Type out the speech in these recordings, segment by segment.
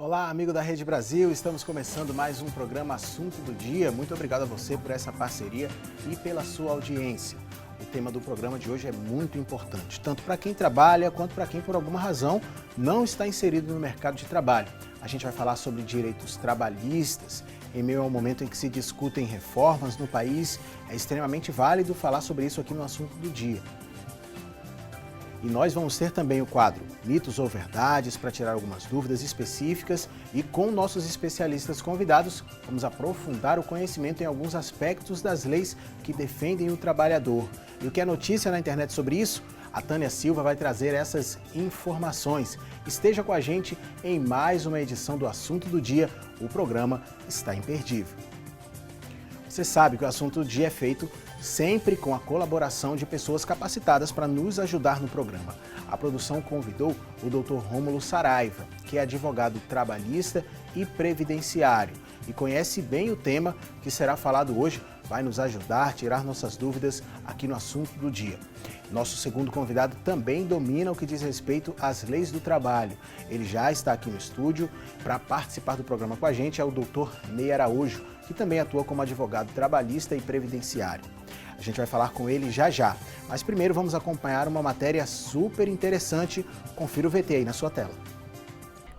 Olá, amigo da Rede Brasil, estamos começando mais um programa Assunto do Dia. Muito obrigado a você por essa parceria e pela sua audiência. O tema do programa de hoje é muito importante, tanto para quem trabalha quanto para quem, por alguma razão, não está inserido no mercado de trabalho. A gente vai falar sobre direitos trabalhistas. Em meio ao momento em que se discutem reformas no país, é extremamente válido falar sobre isso aqui no Assunto do Dia. E nós vamos ter também o quadro Mitos ou Verdades, para tirar algumas dúvidas específicas, e com nossos especialistas convidados, vamos aprofundar o conhecimento em alguns aspectos das leis que defendem o trabalhador. E o que é notícia na internet sobre isso? A Tânia Silva vai trazer essas informações. Esteja com a gente em mais uma edição do Assunto do Dia. O programa está imperdível. Você sabe que o Assunto do Dia é feito sempre com a colaboração de pessoas capacitadas para nos ajudar no programa. A produção convidou o Dr. Rômulo Saraiva, que é advogado trabalhista e previdenciário e conhece bem o tema que será falado hoje, vai nos ajudar a tirar nossas dúvidas aqui no Assunto do Dia. Nosso segundo convidado também domina o que diz respeito às leis do trabalho. Ele já está aqui no estúdio para participar do programa com a gente, é o Dr. Ney Araújo, que também atua como advogado trabalhista e previdenciário. A gente vai falar com ele já já, mas primeiro vamos acompanhar uma matéria super interessante. Confira o VT aí na sua tela.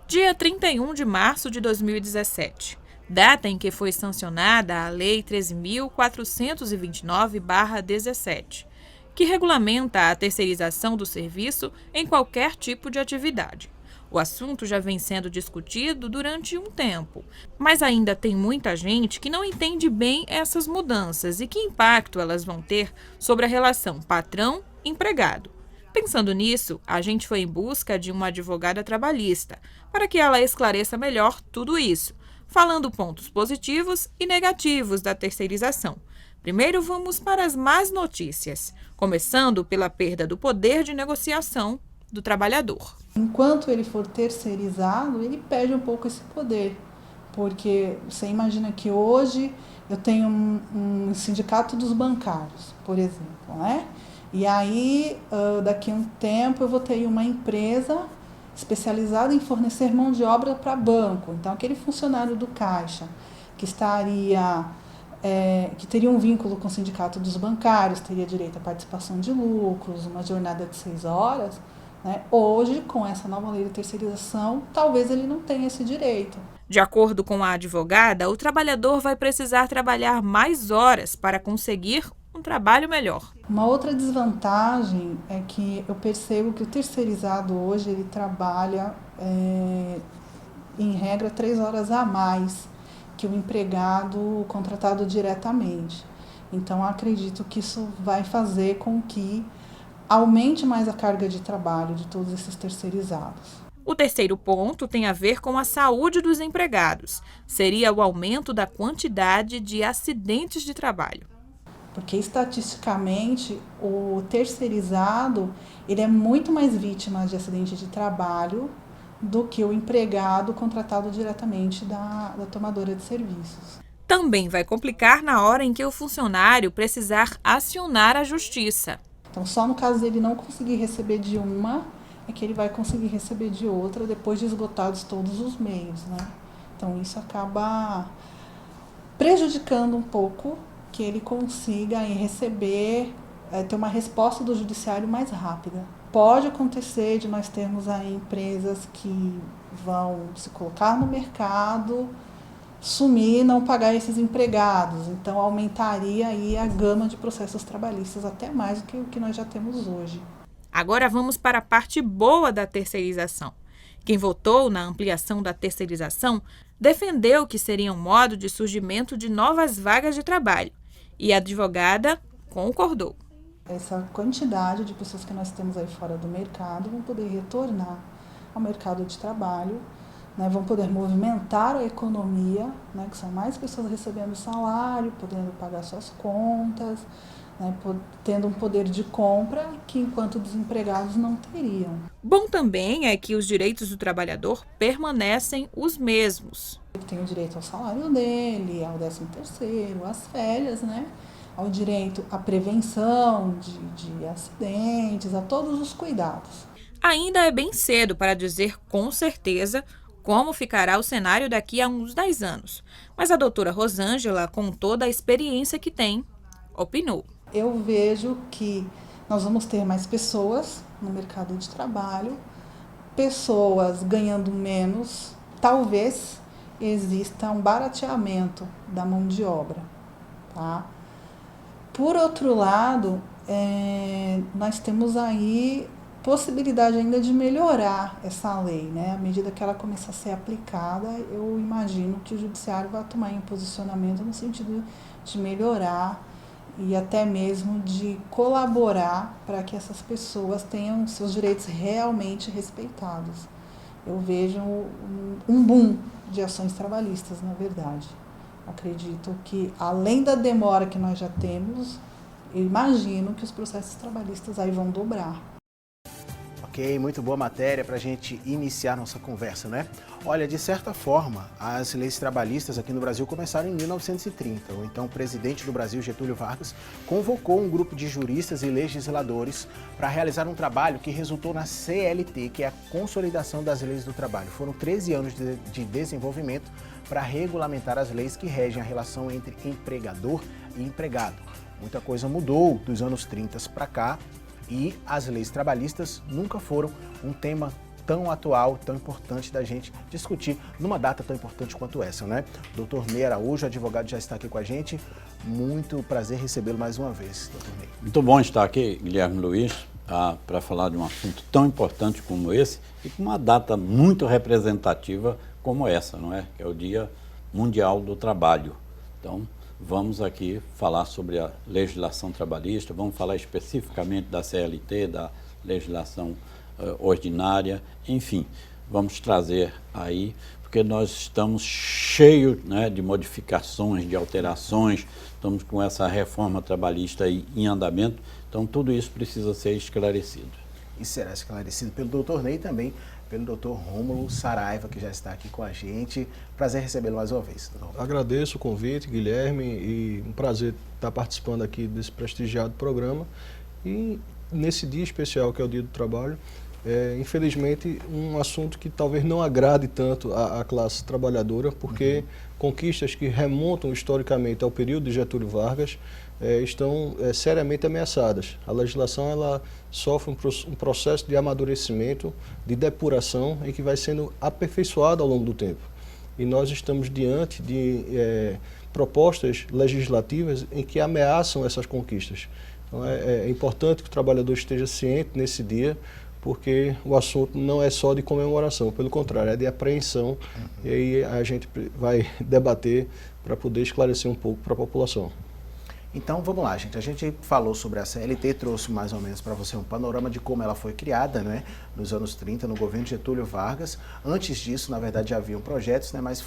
Dia 31 de março de 2017, data em que foi sancionada a Lei 13.429/17, que regulamenta a terceirização do serviço em qualquer tipo de atividade. O assunto já vem sendo discutido durante um tempo, mas ainda tem muita gente que não entende bem essas mudanças e que impacto elas vão ter sobre a relação patrão-empregado. Pensando nisso, a gente foi em busca de uma advogada trabalhista para que ela esclareça melhor tudo isso, falando pontos positivos e negativos da terceirização. Primeiro vamos para as más notícias, começando pela perda do poder de negociação do trabalhador. Enquanto ele for terceirizado, ele perde um pouco esse poder, porque você imagina que hoje eu tenho um sindicato dos bancários, por exemplo, né? E aí, daqui a um tempo, eu vou ter uma empresa especializada em fornecer mão de obra para banco. Então, aquele funcionário do caixa que teria um vínculo com o sindicato dos bancários, teria direito à participação de lucros, uma jornada de 6 horas, né? Hoje, com essa nova lei de terceirização, talvez ele não tenha esse direito. De acordo com a advogada, o trabalhador vai precisar trabalhar mais horas para conseguir um trabalho melhor. Uma outra desvantagem é que eu percebo que o terceirizado hoje ele trabalha, em regra, 3 horas a mais que o empregado contratado diretamente. Então, acredito que isso vai fazer com que aumente mais a carga de trabalho de todos esses terceirizados. O terceiro ponto tem a ver com a saúde dos empregados. Seria o aumento da quantidade de acidentes de trabalho. Porque, estatisticamente, o terceirizado ele é muito mais vítima de acidente de trabalho do que o empregado contratado diretamente da tomadora de serviços. Também vai complicar na hora em que o funcionário precisar acionar a justiça. Então, só no caso dele não conseguir receber de uma, é que ele vai conseguir receber de outra depois de esgotados todos os meios, né? Então, isso acaba prejudicando um pouco que ele consiga receber, ter uma resposta do judiciário mais rápida. Pode acontecer de nós termos aí empresas que vão se colocar no mercado, sumir e não pagar esses empregados. Então, aumentaria aí a gama de processos trabalhistas até mais do que o que nós já temos hoje. Agora vamos para a parte boa da terceirização. Quem votou na ampliação da terceirização defendeu que seria um modo de surgimento de novas vagas de trabalho. E a advogada concordou. Essa quantidade de pessoas que nós temos aí fora do mercado vão poder retornar ao mercado de trabalho, né, vão poder movimentar a economia, né, que são mais pessoas recebendo salário, podendo pagar suas contas, né, tendo um poder de compra que enquanto desempregados não teriam. Bom também é que os direitos do trabalhador permanecem os mesmos. Ele tem o direito ao salário dele, ao 13º, às férias, né, ao direito à prevenção de acidentes, a todos os cuidados. Ainda é bem cedo para dizer com certeza como ficará o cenário daqui a uns 10 anos. Mas a doutora Rosângela, com toda a experiência que tem, opinou. Eu vejo que nós vamos ter mais pessoas no mercado de trabalho, pessoas ganhando menos, talvez exista um barateamento da mão de obra, tá? Por outro lado, nós temos aí possibilidade ainda de melhorar essa lei, né? À medida que ela começar a ser aplicada, eu imagino que o judiciário vai tomar um posicionamento no sentido de melhorar e até mesmo de colaborar para que essas pessoas tenham seus direitos realmente respeitados. Eu vejo um boom de ações trabalhistas, na verdade. Acredito que, além da demora que nós já temos, eu imagino que os processos trabalhistas aí vão dobrar. Ok, muito boa matéria para a gente iniciar nossa conversa, né? Olha, de certa forma, as leis trabalhistas aqui no Brasil começaram em 1930. O então presidente do Brasil, Getúlio Vargas, convocou um grupo de juristas e legisladores para realizar um trabalho que resultou na CLT, que é a Consolidação das Leis do Trabalho. Foram 13 anos de desenvolvimento para regulamentar as leis que regem a relação entre empregador e empregado. Muita coisa mudou dos anos 30 para cá. E as leis trabalhistas nunca foram um tema tão atual, tão importante da gente discutir numa data tão importante quanto essa, né? Dr. Ney Araújo, advogado, já está aqui com a gente. Muito prazer recebê-lo mais uma vez, Dr. Ney. Muito bom estar aqui, Guilherme Luiz, para falar de um assunto tão importante como esse e com uma data muito representativa como essa, não é? Que é o Dia Mundial do Trabalho. Então, vamos aqui falar sobre a legislação trabalhista, vamos falar especificamente da CLT, da legislação ordinária, enfim, vamos trazer aí, porque nós estamos cheios, né, de modificações, de alterações, estamos com essa reforma trabalhista aí em andamento, então tudo isso precisa ser esclarecido. E será esclarecido pelo Dr. Ney também, pelo Dr. Rômulo Saraiva, que já está aqui com a gente. Prazer recebê-lo mais uma vez. Agradeço o convite, Guilherme, e um prazer estar participando aqui desse prestigiado programa. E nesse dia especial, que é o Dia do Trabalho, infelizmente, um assunto que talvez não agrade tanto a classe trabalhadora, porque conquistas que remontam historicamente ao período de Getúlio Vargas estão seriamente ameaçadas. A legislação ela sofre um processo de amadurecimento, de depuração, e que vai sendo aperfeiçoado ao longo do tempo. E nós estamos diante de propostas legislativas em que ameaçam essas conquistas. Então é importante que o trabalhador esteja ciente nesse dia, porque o assunto não é só de comemoração, pelo contrário, é de apreensão, e aí a gente vai debater para poder esclarecer um pouco para a população. Então vamos lá, gente. A gente falou sobre a CLT, trouxe mais ou menos para você um panorama de como ela foi criada, né, nos anos 30, no governo de Getúlio Vargas. Antes disso, na verdade, já haviam projetos, né, mas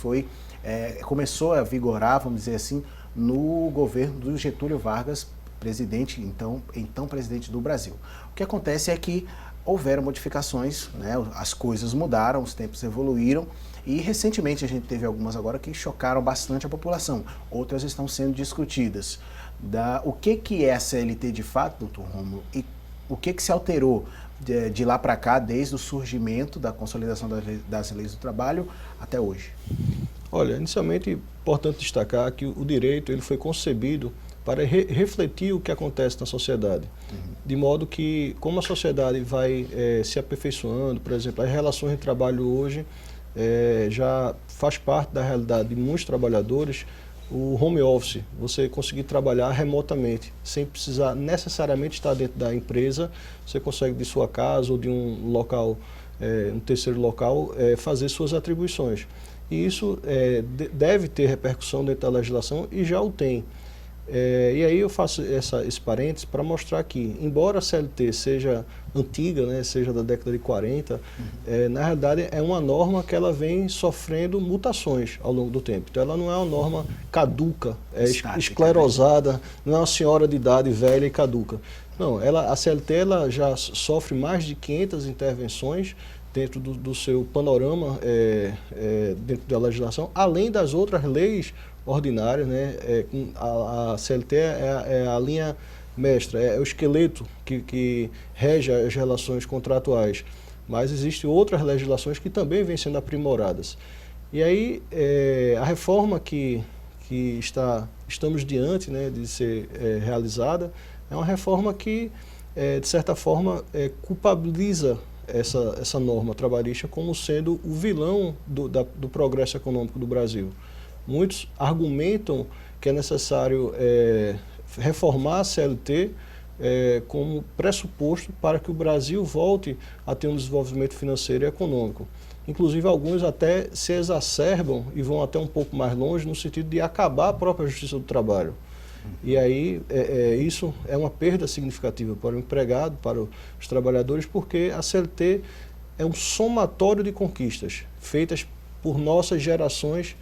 começou a vigorar, vamos dizer assim, no governo do Getúlio Vargas, presidente, então presidente do Brasil. O que acontece é que houveram modificações, né, as coisas mudaram, os tempos evoluíram, e recentemente a gente teve algumas agora que chocaram bastante a população. Outras estão sendo discutidas. O que é a CLT de fato, doutor Rômulo, e o que se alterou de lá para cá, desde o surgimento da consolidação das leis do trabalho até hoje? Olha, inicialmente é importante destacar que o direito ele foi concebido para refletir o que acontece na sociedade. De modo que, como a sociedade vai se aperfeiçoando, por exemplo, as relações de trabalho hoje já faz parte da realidade de muitos trabalhadores. O home office, você conseguir trabalhar remotamente, sem precisar necessariamente estar dentro da empresa, você consegue de sua casa ou de um local, um terceiro local, fazer suas atribuições. E isso deve ter repercussão dentro da legislação e já o tem. E aí eu faço esse parênteses para mostrar que, embora a CLT seja antiga, né, seja da década de 40, na realidade é uma norma que ela vem sofrendo mutações ao longo do tempo. Então ela não é uma norma caduca, esclerosada, não é uma senhora de idade velha e caduca. Não, a CLT ela já sofre mais de 500 intervenções dentro do seu panorama, dentro da legislação, além das outras leis ordinárias, né? A CLT é a linha mestra, é o esqueleto que rege as relações contratuais. mas existem outras legislações que também vêm sendo aprimoradas. E aí, a reforma que estamos diante, né, de ser realizada, é uma reforma que, de certa forma, culpabiliza essa norma trabalhista como sendo o vilão do progresso econômico do Brasil. Muitos argumentam que é necessário reformar a CLT como pressuposto para que o Brasil volte a ter um desenvolvimento financeiro e econômico. Inclusive, alguns até se exacerbam e vão até um pouco mais longe no sentido de acabar a própria justiça do trabalho. E aí, isso é uma perda significativa para o empregado, para os trabalhadores, porque a CLT é um somatório de conquistas feitas por nossas gerações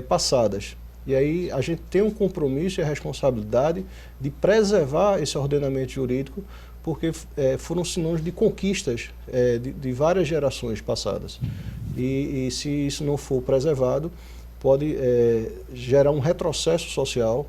passadas. E aí a gente tem um compromisso e a responsabilidade de preservar esse ordenamento jurídico, porque foram sinônimos de conquistas de várias gerações passadas. E se isso não for preservado, pode gerar um retrocesso social,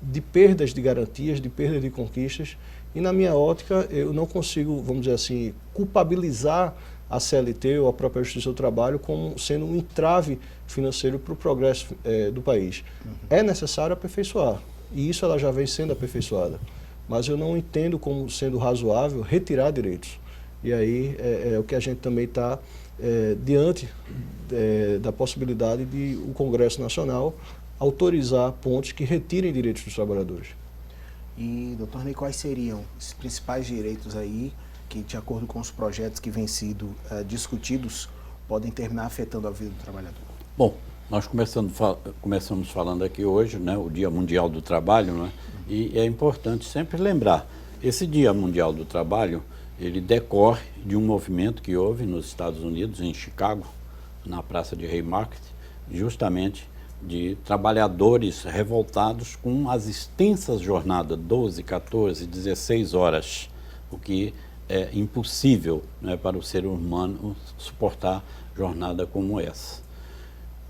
de perdas de garantias, de perdas de conquistas. E na minha ótica, eu não consigo, vamos dizer assim, culpabilizar a CLT ou a própria Justiça do Trabalho como sendo um entrave financeiro para o progresso do país. É necessário aperfeiçoar, e isso ela já vem sendo aperfeiçoada. Mas eu não entendo como sendo razoável retirar direitos. E aí é o que a gente também está diante da possibilidade de o Congresso Nacional autorizar pontos que retirem direitos dos trabalhadores. E, doutor Ney, quais seriam os principais direitos aí que, de acordo com os projetos que vêm sido discutidos, podem terminar afetando a vida do trabalhador? Bom, nós começamos falando aqui hoje, né, o Dia Mundial do Trabalho, né, e é importante sempre lembrar, esse Dia Mundial do Trabalho, ele decorre de um movimento que houve nos Estados Unidos, em Chicago, na Praça de Haymarket, justamente de trabalhadores revoltados com as extensas jornadas, 12, 14, 16 horas, o que é impossível, né, para o ser humano suportar jornada como essa.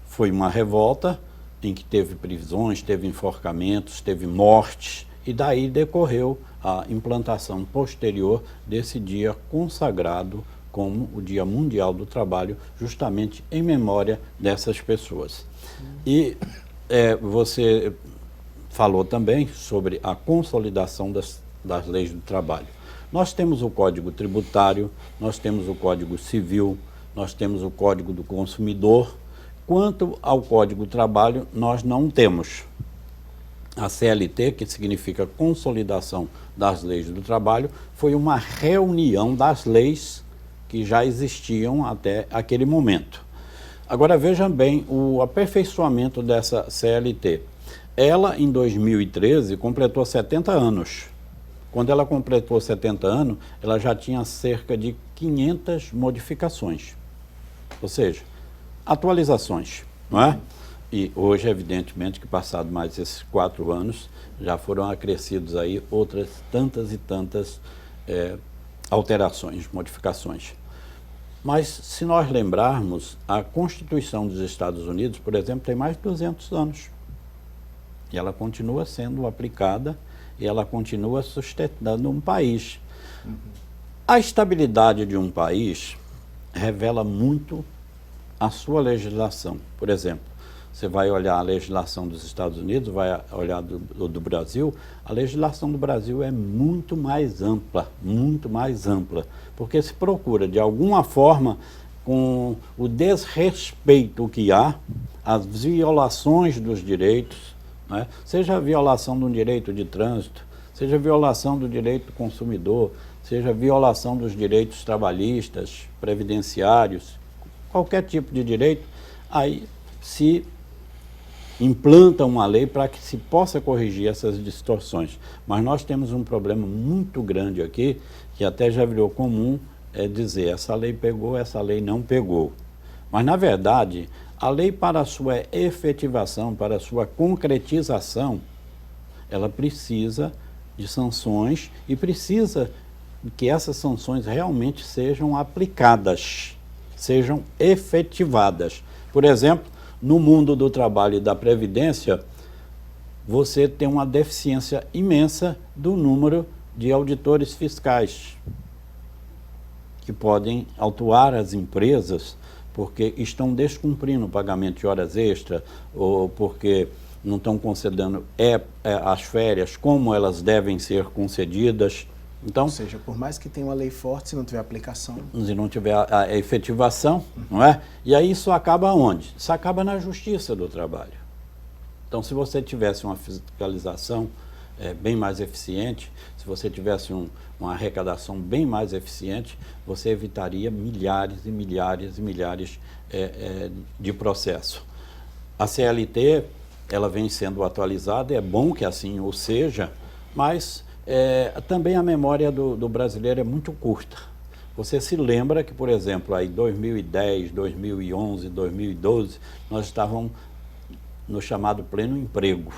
Foi uma revolta em que teve prisões, teve enforcamentos, teve mortes, e daí decorreu a implantação posterior desse dia consagrado como o Dia Mundial do Trabalho, justamente em memória dessas pessoas. E você falou também sobre a consolidação das leis do trabalho. Nós temos o Código Tributário, nós temos o Código Civil, nós temos o Código do Consumidor. Quanto ao Código do Trabalho, nós não temos. A CLT, que significa Consolidação das Leis do Trabalho, foi uma reunião das leis que já existiam até aquele momento. Agora vejam bem o aperfeiçoamento dessa CLT. Ela, em 2013, completou 70 anos. Quando ela completou 70 anos, ela já tinha cerca de 500 modificações. Ou seja, atualizações, não é? E hoje, evidentemente, que passado mais esses 4 anos, já foram acrescidos aí outras tantas e tantas alterações, modificações. Mas, se nós lembrarmos, a Constituição dos Estados Unidos, por exemplo, tem mais de 200 anos. E ela continua sendo aplicada e ela continua sustentando um país. A estabilidade de um país revela muito a sua legislação. Por exemplo, você vai olhar a legislação dos Estados Unidos, vai olhar do Brasil, a legislação do Brasil é muito mais ampla, porque se procura, de alguma forma, com o desrespeito que há, as violações dos direitos, né? Seja a violação de um direito de trânsito, seja a violação do direito do consumidor, seja a violação dos direitos trabalhistas, previdenciários, qualquer tipo de direito, aí se implanta uma lei para que se possa corrigir essas distorções. Mas nós temos um problema muito grande aqui, que até já virou comum, dizer essa lei pegou, essa lei não pegou. Mas, na verdade, a lei, para a sua efetivação, para a sua concretização, ela precisa de sanções e precisa que essas sanções realmente sejam aplicadas, sejam efetivadas. Por exemplo, no mundo do trabalho e da previdência, você tem uma deficiência imensa do número de auditores fiscais, que podem autuar as empresas porque estão descumprindo o pagamento de horas extras ou porque não estão concedendo as férias como elas devem ser concedidas. Então, ou seja, por mais que tenha uma lei forte, se não tiver aplicação... Se não tiver a efetivação, não é? E aí isso acaba onde? Isso acaba na Justiça do Trabalho. Então, se você tivesse uma fiscalização bem mais eficiente, se você tivesse uma arrecadação bem mais eficiente, você evitaria milhares e milhares e milhares de processos. A CLT, ela vem sendo atualizada, é bom que assim o seja, mas também a memória do brasileiro é muito curta. Você se lembra que, por exemplo, aí 2010, 2011, 2012, nós estávamos no chamado pleno emprego.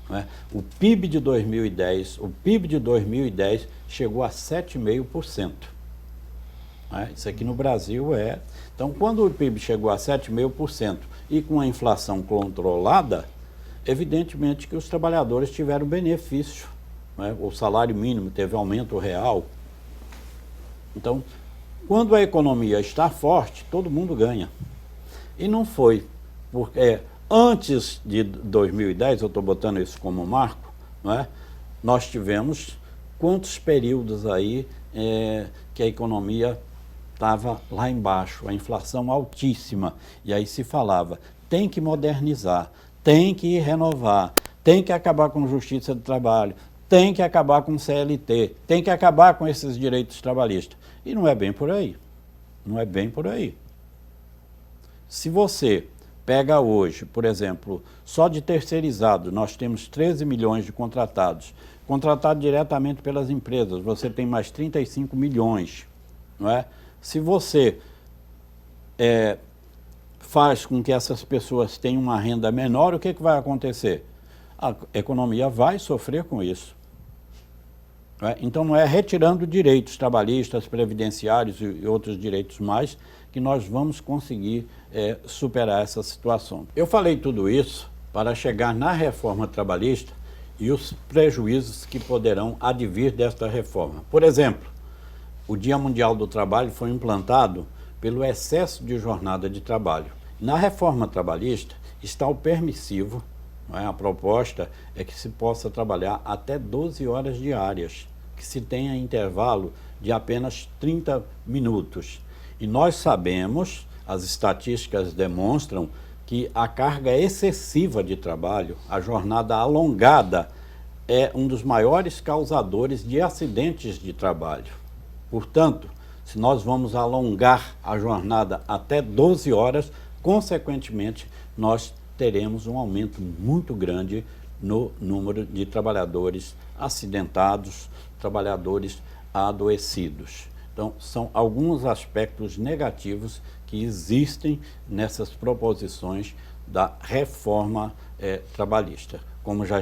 Né? O PIB de 2010 chegou a 7,5%. Né? Isso aqui no Brasil é... Então, quando o PIB chegou a 7,5% e com a inflação controlada, evidentemente que os trabalhadores tiveram benefício. Né? O salário mínimo teve aumento real. Então, quando a economia está forte, todo mundo ganha. E não foi porque... Antes de 2010, eu estou botando isso como marco, não é? Nós tivemos quantos períodos aí que a economia estava lá embaixo, a inflação altíssima, e aí se falava, tem que modernizar, tem que renovar, tem que acabar com a Justiça do Trabalho, tem que acabar com o CLT, tem que acabar com esses direitos trabalhistas. E não é bem por aí, não é bem por aí. Se você... Pega hoje, por exemplo, só de terceirizado, nós temos 13 milhões de contratados. Contratado diretamente pelas empresas, você tem mais 35 milhões. Não é? Se você faz com que essas pessoas tenham uma renda menor, o que vai acontecer? A economia vai sofrer com isso. Não é? Então, não é retirando direitos trabalhistas, previdenciários e outros direitos mais que nós vamos conseguir superar essa situação. Eu falei tudo isso para chegar na reforma trabalhista e os prejuízos que poderão advir desta reforma. Por exemplo, o Dia Mundial do Trabalho foi implantado pelo excesso de jornada de trabalho. Na reforma trabalhista está o permissivo, não é? A proposta é que se possa trabalhar até 12 horas diárias, que se tenha intervalo de apenas 30 minutos. E nós sabemos, as estatísticas demonstram que a carga excessiva de trabalho, a jornada alongada, é um dos maiores causadores de acidentes de trabalho. Portanto, se nós vamos alongar a jornada até 12 horas, consequentemente, nós teremos um aumento muito grande no número de trabalhadores acidentados, trabalhadores adoecidos. Então, são alguns aspectos negativos que existem nessas proposições da reforma trabalhista. Como já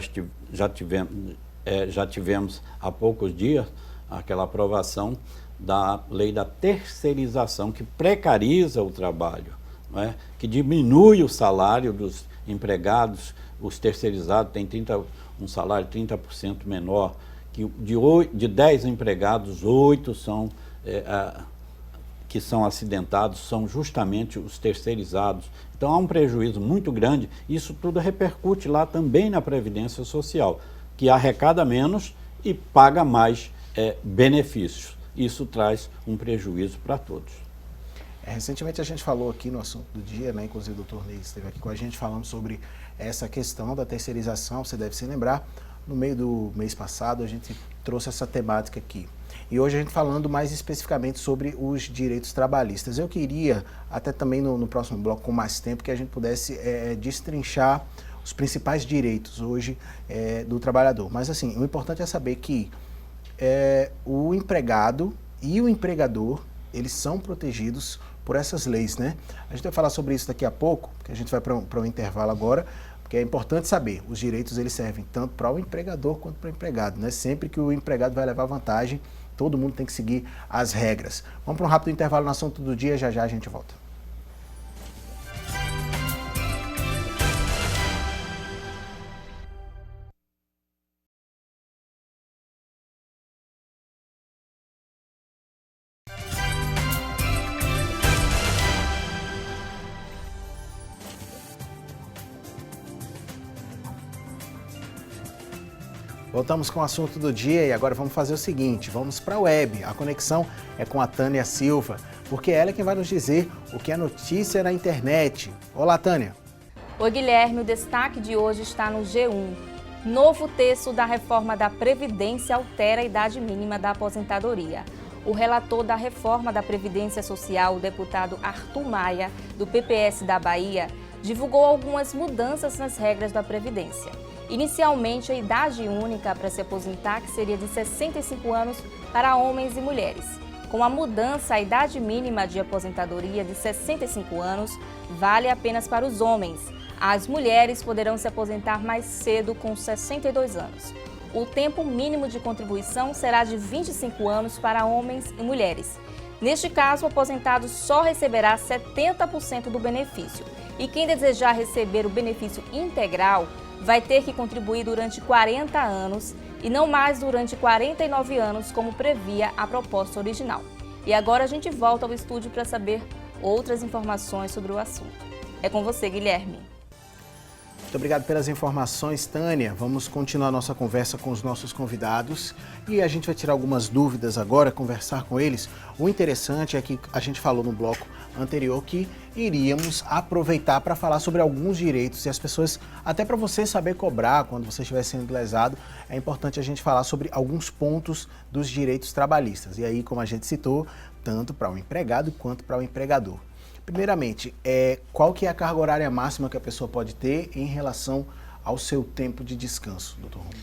tivemos há poucos dias aquela aprovação da lei da terceirização, que precariza o trabalho, não é? Que diminui o salário dos empregados, os terceirizados têm um salário 30% menor, que de 10 empregados, 8 são... que são acidentados são justamente os terceirizados. Então há um prejuízo muito grande, isso tudo repercute lá também na Previdência Social, que arrecada menos e paga mais benefícios. Isso traz um prejuízo para todos. Recentemente a gente falou aqui no assunto do dia, né? Inclusive o doutor Ney esteve aqui com a gente falando sobre essa questão da terceirização. Você deve se lembrar, no meio do mês passado a gente trouxe essa temática aqui. E hoje a gente falando mais especificamente sobre os direitos trabalhistas. Eu queria, até também no próximo bloco com mais tempo, que a gente pudesse destrinchar os principais direitos hoje do trabalhador. Mas assim, o importante é saber que o empregado e o empregador, eles são protegidos por essas leis, né? A gente vai falar sobre isso daqui a pouco, porque a gente vai para um intervalo agora, porque é importante saber, os direitos eles servem tanto para o empregador quanto para o empregado, né? Sempre que o empregado vai levar vantagem, todo mundo tem que seguir as regras. Vamos para um rápido intervalo no assunto do dia, já já a gente volta. Voltamos com o assunto do dia e agora vamos fazer o seguinte, vamos para a web. A conexão é com a Tânia Silva, porque ela é quem vai nos dizer o que é notícia na internet. Olá, Tânia. Oi, Guilherme, o destaque de hoje está no G1. Novo texto da reforma da Previdência altera a idade mínima da aposentadoria. O relator da reforma da Previdência Social, o deputado Arthur Maia, do PPS da Bahia, divulgou algumas mudanças nas regras da Previdência. Inicialmente, a idade única para se aposentar que seria de 65 anos para homens e mulheres. Com a mudança, a idade mínima de aposentadoria de 65 anos vale apenas para os homens. As mulheres poderão se aposentar mais cedo com 62 anos. O tempo mínimo de contribuição será de 25 anos para homens e mulheres. Neste caso, o aposentado só receberá 70% do benefício. E quem desejar receber o benefício integral vai ter que contribuir durante 40 anos e não mais durante 49 anos, como previa a proposta original. E agora a gente volta ao estúdio para saber outras informações sobre o assunto. É com você, Guilherme. Muito obrigado pelas informações, Tânia. Vamos continuar nossa conversa com os nossos convidados e a gente vai tirar algumas dúvidas agora, conversar com eles. O interessante é que a gente falou no bloco anterior que iríamos aproveitar para falar sobre alguns direitos e as pessoas, até para você saber cobrar quando você estiver sendo lesado, é importante a gente falar sobre alguns pontos dos direitos trabalhistas. E aí, como a gente citou, tanto para o empregado quanto para o empregador. Primeiramente, qual que é a carga horária máxima que a pessoa pode ter em relação ao seu tempo de descanso, doutor Romulo?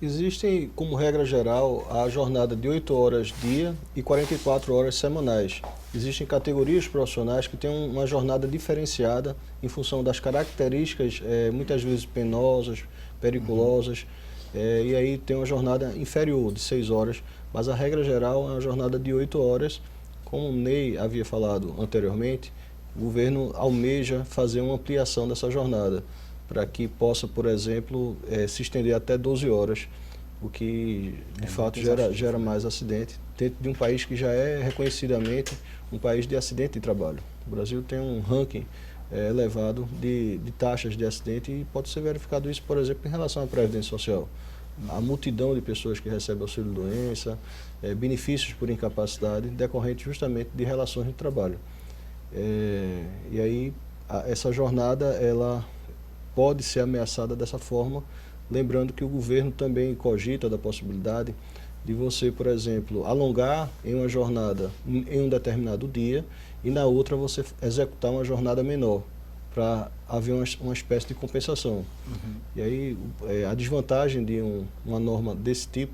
Existe, como regra geral, a jornada de 8 horas dia e 44 horas semanais. Existem categorias profissionais que têm uma jornada diferenciada em função das características, muitas vezes penosas, periculosas, e aí tem uma jornada inferior de 6 horas, mas a regra geral é uma jornada de 8 horas. Como o Ney havia falado anteriormente, o governo almeja fazer uma ampliação dessa jornada, para que possa, por exemplo, se estender até 12 horas, o que de fato gera mais acidente, dentro de um país que já é reconhecidamente um país de acidente de trabalho. O Brasil tem um ranking elevado de taxas de acidente e pode ser verificado isso, por exemplo, em relação à Previdência Social. A multidão de pessoas que recebem auxílio-doença, benefícios por incapacidade, decorrente justamente de relações de trabalho. E aí, essa jornada, ela pode ser ameaçada dessa forma, lembrando que o governo também cogita da possibilidade de você, por exemplo, alongar em uma jornada em um determinado dia e na outra você executar uma jornada menor, para haver uma espécie de compensação. E aí, a desvantagem de uma norma desse tipo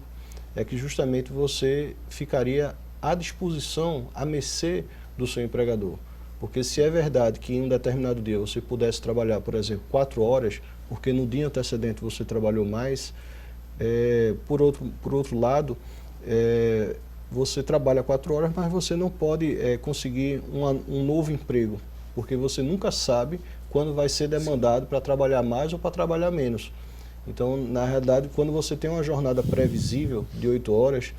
é que justamente você ficaria à disposição, à mercê do seu empregador. Porque se é verdade que em um determinado dia você pudesse trabalhar, por exemplo, 4 horas, porque no dia antecedente você trabalhou mais, por outro lado, você trabalha 4 horas, mas você não pode conseguir um novo emprego, porque você nunca sabe quando vai ser demandado para trabalhar mais ou para trabalhar menos. Então, na realidade, quando você tem uma jornada previsível de 8 horas,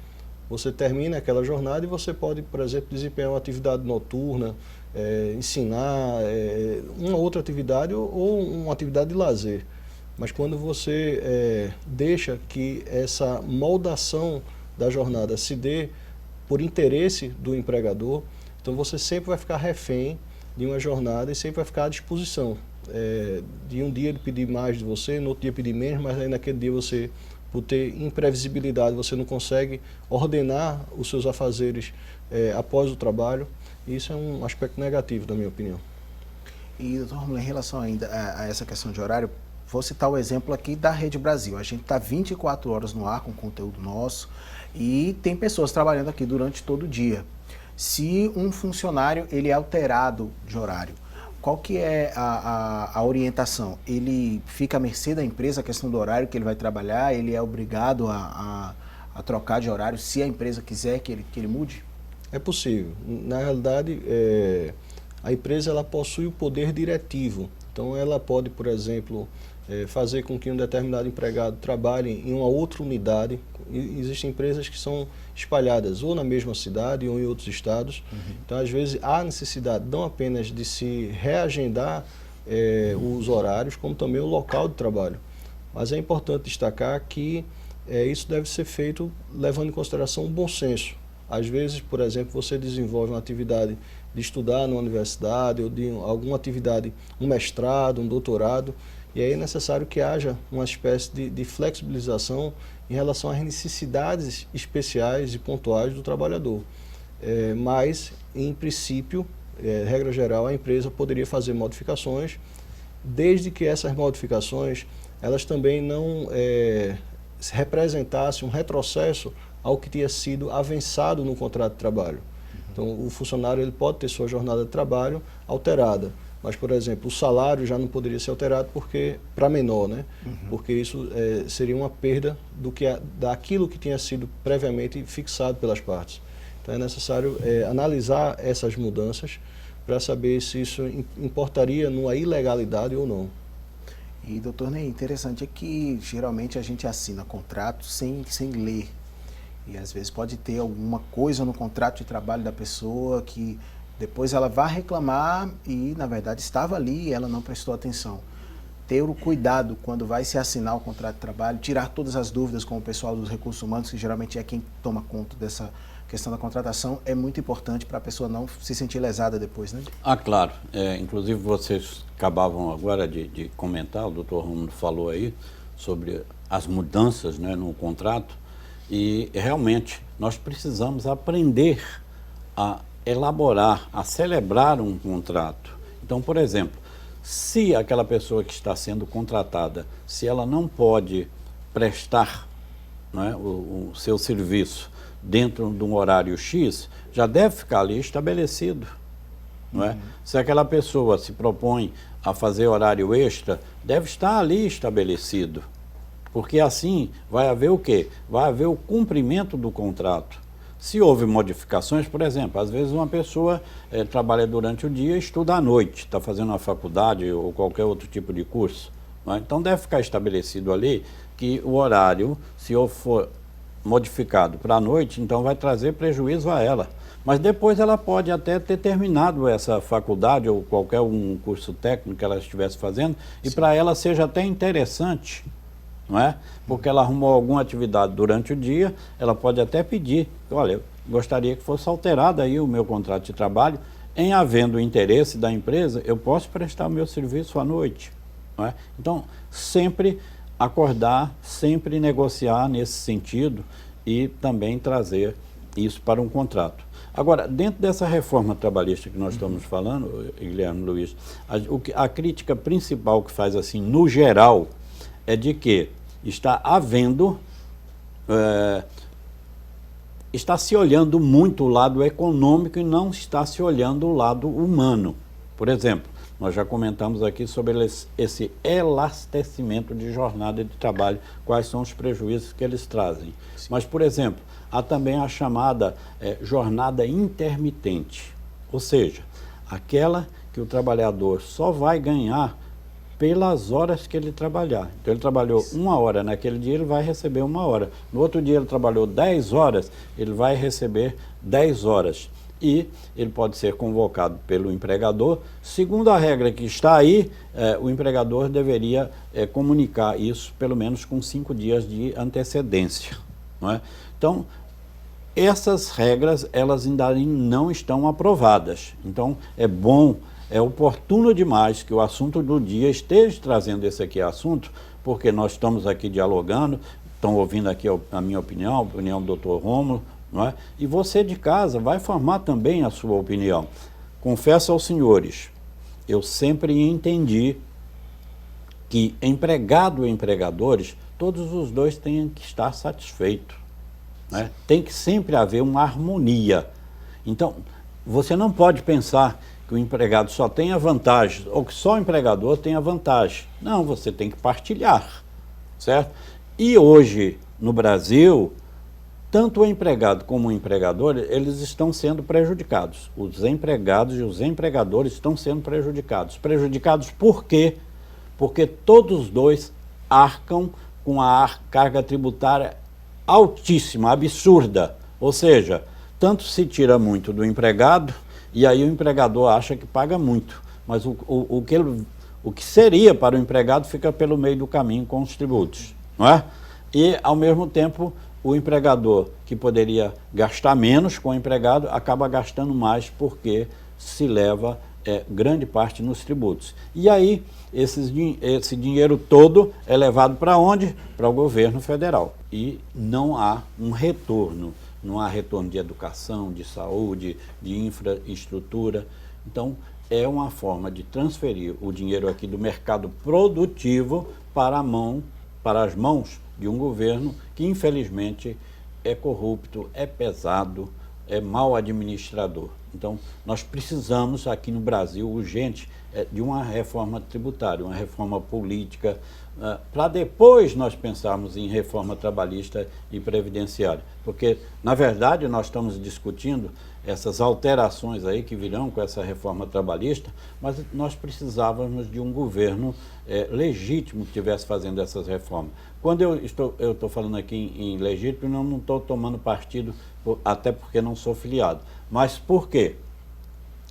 você termina aquela jornada e você pode, por exemplo, desempenhar uma atividade noturna, ensinar, uma outra atividade ou uma atividade de lazer. Mas quando você deixa que essa moldação da jornada se dê por interesse do empregador, então você sempre vai ficar refém de uma jornada e sempre vai ficar à disposição. De um dia ele pedir mais de você, no outro dia pedir menos, mas aí naquele dia você, por ter imprevisibilidade, você não consegue ordenar os seus afazeres após o trabalho. E isso é um aspecto negativo, na minha opinião. E, doutor Romulo, em relação ainda a essa questão de horário, vou citar o exemplo aqui da Rede Brasil. A gente está 24 horas no ar com conteúdo nosso e tem pessoas trabalhando aqui durante todo o dia. Se um funcionário ele é alterado de horário, qual que é a orientação? Ele fica à mercê da empresa, a questão do horário que ele vai trabalhar, ele é obrigado a trocar de horário se a empresa quiser que ele mude? É possível. Na realidade, a empresa ela possui o poder diretivo. Então, ela pode, por exemplo, fazer com que um determinado empregado trabalhe em uma outra unidade. Existem empresas que são espalhadas ou na mesma cidade ou em outros estados. Então, às vezes, há necessidade não apenas de se reagendar os horários, como também o local de trabalho. Mas é importante destacar que isso deve ser feito levando em consideração o bom senso. Às vezes, por exemplo, você desenvolve uma atividade de estudar na universidade ou de alguma atividade, um mestrado, um doutorado, e aí é necessário que haja uma espécie de flexibilização em relação às necessidades especiais e pontuais do trabalhador. Mas, em princípio, regra geral, a empresa poderia fazer modificações, desde que essas modificações elas também não representassem um retrocesso ao que tinha sido avançado no contrato de trabalho. Então, o funcionário ele pode ter sua jornada de trabalho alterada, mas, por exemplo, o salário já não poderia ser alterado para menor, né? Porque isso seria uma perda daquilo que tinha sido previamente fixado pelas partes. Então, é necessário analisar essas mudanças para saber se isso importaria numa ilegalidade ou não. E, doutor Ney, interessante é que geralmente a gente assina contrato sem ler. E às vezes pode ter alguma coisa no contrato de trabalho da pessoa que depois ela vai reclamar e, na verdade, estava ali e ela não prestou atenção. Ter o cuidado quando vai se assinar o contrato de trabalho, tirar todas as dúvidas com o pessoal dos recursos humanos, que geralmente é quem toma conta dessa questão da contratação, é muito importante para a pessoa não se sentir lesada depois, né? Claro. Inclusive, vocês acabavam agora de comentar, o doutor Romulo falou aí sobre as mudanças, né, no contrato, e realmente nós precisamos aprender a elaborar, a celebrar um contrato. Então, por exemplo, se aquela pessoa que está sendo contratada, se ela não pode prestar, né, o seu serviço dentro de um horário X, já deve ficar ali estabelecido. Não é? Se aquela pessoa se propõe a fazer horário extra, deve estar ali estabelecido. Porque assim vai haver o quê? Vai haver o cumprimento do contrato. Se houve modificações, por exemplo, às vezes uma pessoa trabalha durante o dia e estuda à noite, está fazendo uma faculdade ou qualquer outro tipo de curso. Não é? Então deve ficar estabelecido ali que o horário, se for modificado para a noite, então vai trazer prejuízo a ela. Mas depois ela pode até ter terminado essa faculdade ou qualquer um curso técnico que ela estivesse fazendo e para ela seja até interessante, não é? Porque ela arrumou alguma atividade durante o dia, ela pode até pedir, olha, eu gostaria que fosse alterado aí o meu contrato de trabalho, em havendo interesse da empresa, eu posso prestar o meu serviço à noite, não é? Então, sempre acordar, sempre negociar nesse sentido e também trazer isso para um contrato. Agora, dentro dessa reforma trabalhista que nós estamos falando, Guilherme Luiz, a crítica principal que faz assim, no geral, é de que está havendo, está se olhando muito o lado econômico e não está se olhando o lado humano. Por exemplo, nós já comentamos aqui sobre esse elastecimento de jornada de trabalho, quais são os prejuízos que eles trazem. Sim. Mas, por exemplo, há também a chamada jornada intermitente, ou seja, aquela que o trabalhador só vai ganhar pelas horas que ele trabalhar. Então, ele trabalhou 1 hora naquele dia, ele vai receber 1 hora. No outro dia, ele trabalhou 10 horas, ele vai receber 10 horas. E ele pode ser convocado pelo empregador. Segundo a regra que está aí, o empregador deveria comunicar isso pelo menos com 5 dias de antecedência. Não é? Então, essas regras, elas ainda não estão aprovadas. Então, é bom, é oportuno demais que o assunto do dia esteja trazendo esse aqui assunto, porque nós estamos aqui dialogando, estão ouvindo aqui a minha opinião, a opinião do Dr. Romulo, não é? E você de casa vai formar também a sua opinião. Confesso aos senhores, eu sempre entendi que empregado e empregadores, todos os dois têm que estar satisfeitos. Né? Tem que sempre haver uma harmonia. Então, você não pode pensar que o empregado só tenha vantagens ou que só o empregador tenha vantagem. Não, você tem que partilhar, certo? E hoje, no Brasil, tanto o empregado como o empregador, eles estão sendo prejudicados. Os empregados e os empregadores estão sendo prejudicados. Prejudicados por quê? Porque todos os dois arcam com a carga tributária altíssima, absurda. Ou seja, tanto se tira muito do empregado e aí o empregador acha que paga muito. Mas o que seria para o empregado fica pelo meio do caminho com os tributos, não é? e, ao mesmo tempo, o empregador, que poderia gastar menos com o empregado, acaba gastando mais porque se leva grande parte nos tributos. E aí, esse dinheiro todo é levado para onde? Para o governo federal. E não há um retorno. Não há retorno de educação, de saúde, de infraestrutura. Então, é uma forma de transferir o dinheiro aqui do mercado produtivo para as mãos de um governo que, infelizmente, é corrupto, é pesado, é mal administrador. Então, nós precisamos aqui no Brasil, urgente, de uma reforma tributária, uma reforma política, para depois nós pensarmos em reforma trabalhista e previdenciária. Porque, na verdade, nós estamos discutindo essas alterações aí que virão com essa reforma trabalhista, mas nós precisávamos de um governo legítimo que estivesse fazendo essas reformas. Quando eu estou falando aqui em legítimo, eu não estou tomando partido, até porque não sou filiado. Mas por quê?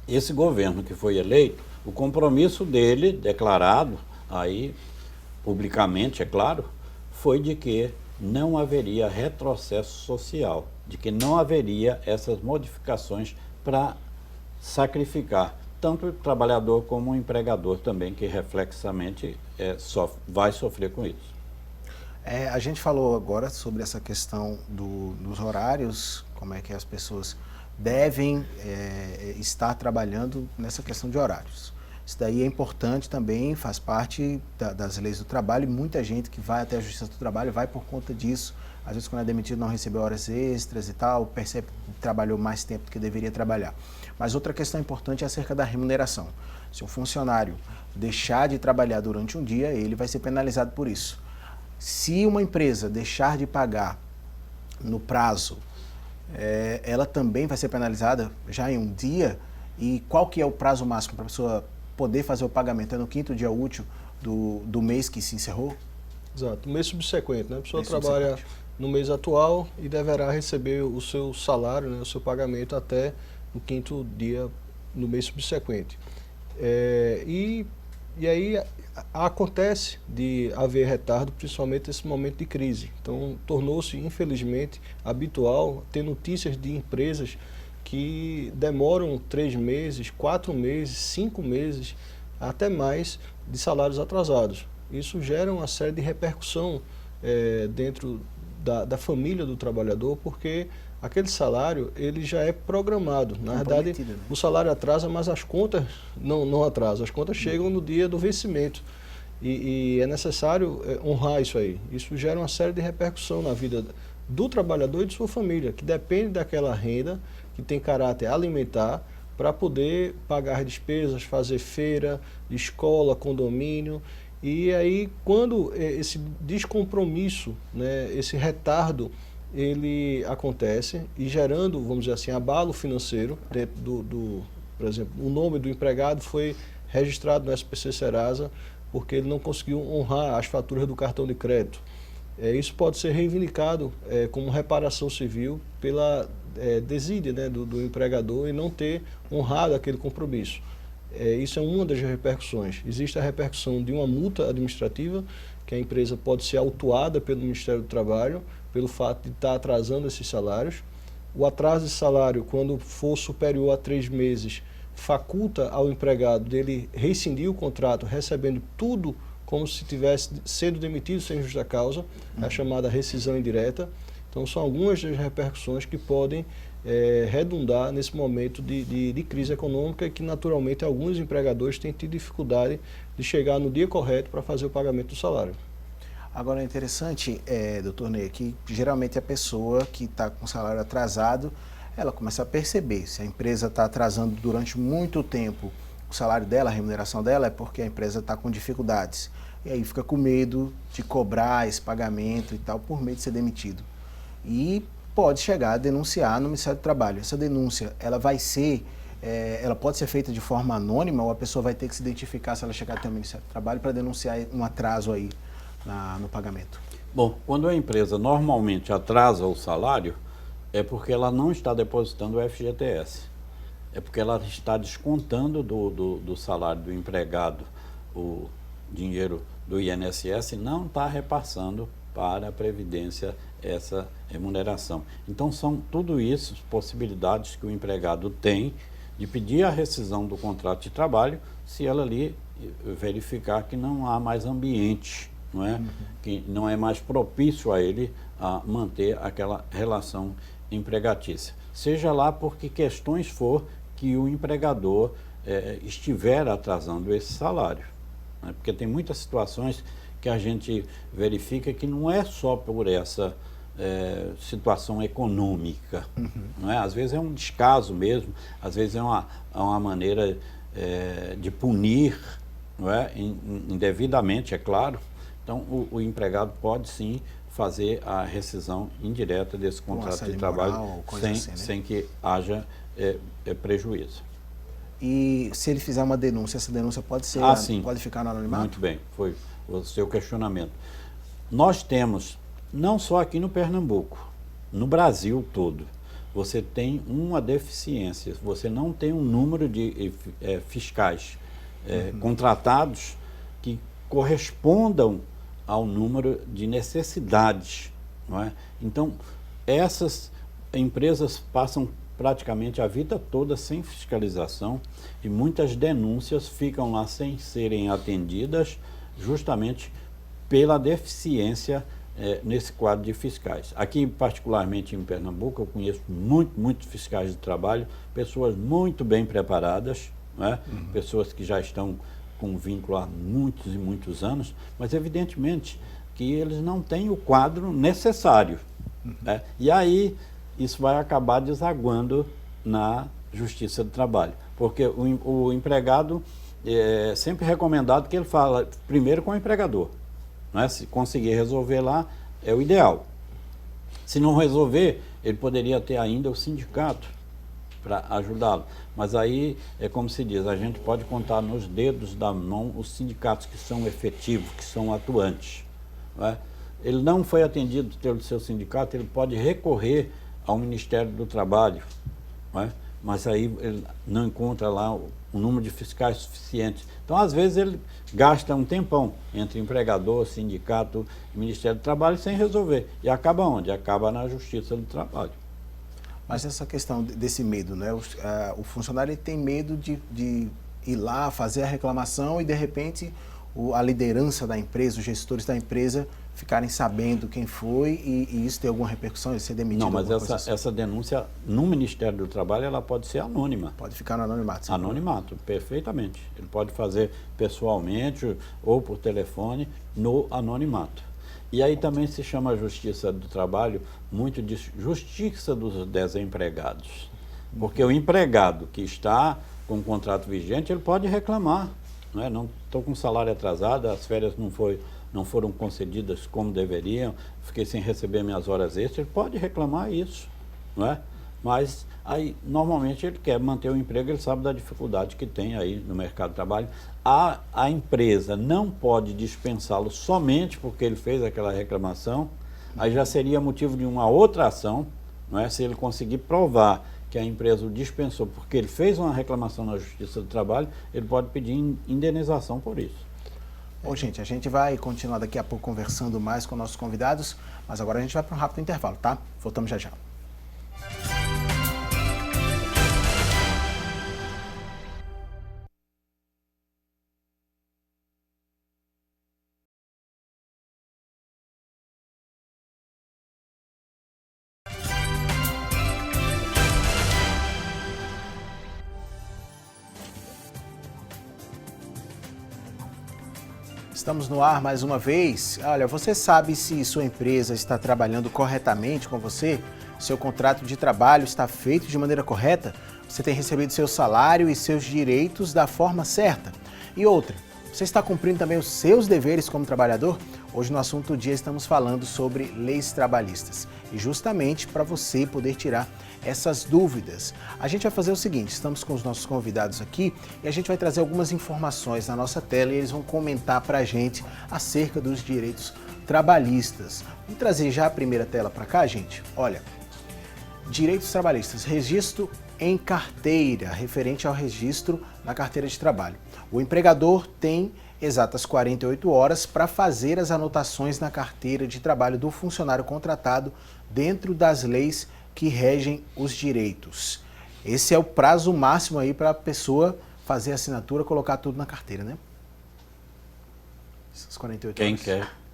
Esse governo que foi eleito, o compromisso dele, declarado aí publicamente, é claro, foi de que não haveria retrocesso social, de que não haveria essas modificações para sacrificar tanto o trabalhador como o empregador também, que reflexamente vai sofrer com isso. A gente falou agora sobre essa questão dos horários, como é que as pessoas devem estar trabalhando nessa questão de horários. Isso daí é importante também, faz parte das leis do trabalho, e muita gente que vai até a Justiça do Trabalho vai por conta disso. Às vezes, quando é demitido, não recebeu horas extras e tal, percebe que trabalhou mais tempo do que deveria trabalhar. Mas outra questão importante é acerca da remuneração. Se um funcionário deixar de trabalhar durante um dia, ele vai ser penalizado por isso. Se uma empresa deixar de pagar no prazo, ela também vai ser penalizada já em um dia. E qual que é o prazo máximo para a pessoa poder fazer o pagamento? É no 5º dia útil do mês que se encerrou? Exato, no mês subsequente, né? A pessoa trabalha no mês atual e deverá receber o seu salário, né, o seu pagamento até no 5º dia no mês subsequente. E aí acontece de haver retardo, principalmente nesse momento de crise. Então, tornou-se, infelizmente, habitual ter notícias de empresas que demoram 3 meses, 4 meses, 5 meses, até mais, de salários atrasados. Isso gera uma série de repercussão dentro da família do trabalhador, porque aquele salário ele já é programado. Na verdade, né? O salário atrasa, mas as contas não atrasam. As contas chegam no dia do vencimento. E é necessário honrar isso aí. Isso gera uma série de repercussão na vida do trabalhador e de sua família, que depende daquela renda que tem caráter alimentar para poder pagar despesas, fazer feira, escola, condomínio. E aí, quando esse descompromisso, né, esse retardo, ele acontece e gerando, vamos dizer assim, abalo financeiro dentro por exemplo, o nome do empregado foi registrado no SPC Serasa porque ele não conseguiu honrar as faturas do cartão de crédito. Isso pode ser reivindicado como reparação civil pela desídia, né, do empregador e não ter honrado aquele compromisso. Isso é uma das repercussões. Existe a repercussão de uma multa administrativa, que a empresa pode ser autuada pelo Ministério do Trabalho, pelo fato de estar atrasando esses salários. O atraso de salário, quando for superior a 3 meses, faculta ao empregado dele rescindir o contrato, recebendo tudo como se tivesse sido demitido sem justa causa, a chamada rescisão indireta. Então, são algumas das repercussões que podem redundar nesse momento de crise econômica e que, naturalmente, alguns empregadores têm tido dificuldade de chegar no dia correto para fazer o pagamento do salário. Agora, é interessante, doutor Ney, que geralmente a pessoa que está com o salário atrasado, ela começa a perceber se a empresa está atrasando durante muito tempo o salário dela, a remuneração dela, é porque a empresa está com dificuldades. E aí fica com medo de cobrar esse pagamento e tal, por medo de ser demitido. E pode chegar a denunciar no Ministério do Trabalho. Essa denúncia, ela pode ser feita de forma anônima ou a pessoa vai ter que se identificar se ela chegar até o Ministério do Trabalho para denunciar um atraso aí no pagamento? Bom, quando a empresa normalmente atrasa o salário, é porque ela não está depositando o FGTS. É porque ela está descontando do salário do empregado o dinheiro do INSS e não está repassando para a Previdência essa remuneração. Então, são tudo isso possibilidades que o empregado tem de pedir a rescisão do contrato de trabalho se ela ali verificar que não há mais ambiente, não é? Que não é mais propício a ele a manter aquela relação empregatícia. Seja lá por que questões for que o empregador estiver atrasando esse salário. Né? Porque tem muitas situações que a gente verifica que não é só por essa situação econômica. Não é? Às vezes é um descaso mesmo, às vezes é uma maneira de punir, não é? Indevidamente, é claro. Então, o empregado pode sim fazer a rescisão indireta desse contrato de trabalho sem que haja prejuízo. E se ele fizer uma denúncia, essa denúncia pode ser, pode ficar no anonimato? Muito bem, foi o seu questionamento. Nós temos, não só aqui no Pernambuco, no Brasil todo, você tem uma deficiência, você não tem um número de fiscais contratados que correspondam ao número de necessidades, não é? Então, essas empresas passam praticamente a vida toda sem fiscalização e muitas denúncias ficam lá sem serem atendidas justamente pela deficiência nesse quadro de fiscais. Aqui, particularmente em Pernambuco, eu conheço muitos fiscais de trabalho, pessoas muito bem preparadas, não é? Pessoas que já estão com vínculo há muitos e muitos anos, mas evidentemente que eles não têm o quadro necessário. Né? E aí isso vai acabar desaguando na Justiça do Trabalho, porque o empregado é sempre recomendado que ele fala primeiro com o empregador. Né? Se conseguir resolver lá, é o ideal. Se não resolver, ele poderia ter ainda o sindicato para ajudá-lo. Mas aí, é como se diz, a gente pode contar nos dedos da mão os sindicatos que são efetivos, que são atuantes. Não é? Ele não foi atendido pelo seu sindicato, ele pode recorrer ao Ministério do Trabalho, não é? Mas aí ele não encontra lá o número de fiscais suficiente. Então, às vezes, ele gasta um tempão entre empregador, sindicato e Ministério do Trabalho sem resolver. E acaba onde? Acaba na Justiça do Trabalho. Mas essa questão desse medo, né? O funcionário ele tem medo de ir lá, fazer a reclamação e, de repente, a liderança da empresa, os gestores da empresa ficarem sabendo quem foi e isso tem alguma repercussão, ele ser demitido? Não, mas essa denúncia no Ministério do Trabalho, ela pode ser anônima. Pode ficar no anonimato. Sim. Anonimato, perfeitamente. Ele pode fazer pessoalmente ou por telefone no anonimato. E aí também se chama a Justiça do Trabalho muito de Justiça dos Desempregados. Porque o empregado que está com o contrato vigente, ele pode reclamar. Não estou com salário atrasado, as férias não foram concedidas como deveriam, fiquei sem receber minhas horas extras, ele pode reclamar isso. Não é? Mas aí, normalmente, ele quer manter o emprego, ele sabe da dificuldade que tem aí no mercado de trabalho. A empresa não pode dispensá-lo somente porque ele fez aquela reclamação, aí já seria motivo de uma outra ação, não é? Se ele conseguir provar que a empresa o dispensou porque ele fez uma reclamação na Justiça do Trabalho, ele pode pedir indenização por isso. Bom, gente, a gente vai continuar daqui a pouco conversando mais com nossos convidados, mas agora a gente vai para um rápido intervalo, tá? Voltamos já já. Estamos no ar mais uma vez. Olha, você sabe se sua empresa está trabalhando corretamente com você? Seu contrato de trabalho está feito de maneira correta? Você tem recebido seu salário e seus direitos da forma certa? E outra, você está cumprindo também os seus deveres como trabalhador? Hoje no Assunto do Dia estamos falando sobre leis trabalhistas. E justamente para você poder tirar essas dúvidas, a gente vai fazer o seguinte, estamos com os nossos convidados aqui e a gente vai trazer algumas informações na nossa tela e eles vão comentar para a gente acerca dos direitos trabalhistas. Vamos trazer já a primeira tela para cá, gente? Olha, direitos trabalhistas, registro em carteira, referente ao registro na carteira de trabalho. O empregador tem exatas 48 horas para fazer as anotações na carteira de trabalho do funcionário contratado dentro das leis que regem os direitos. Esse é o prazo máximo aí para a pessoa fazer a assinatura, colocar tudo na carteira, né? Essas 48 horas.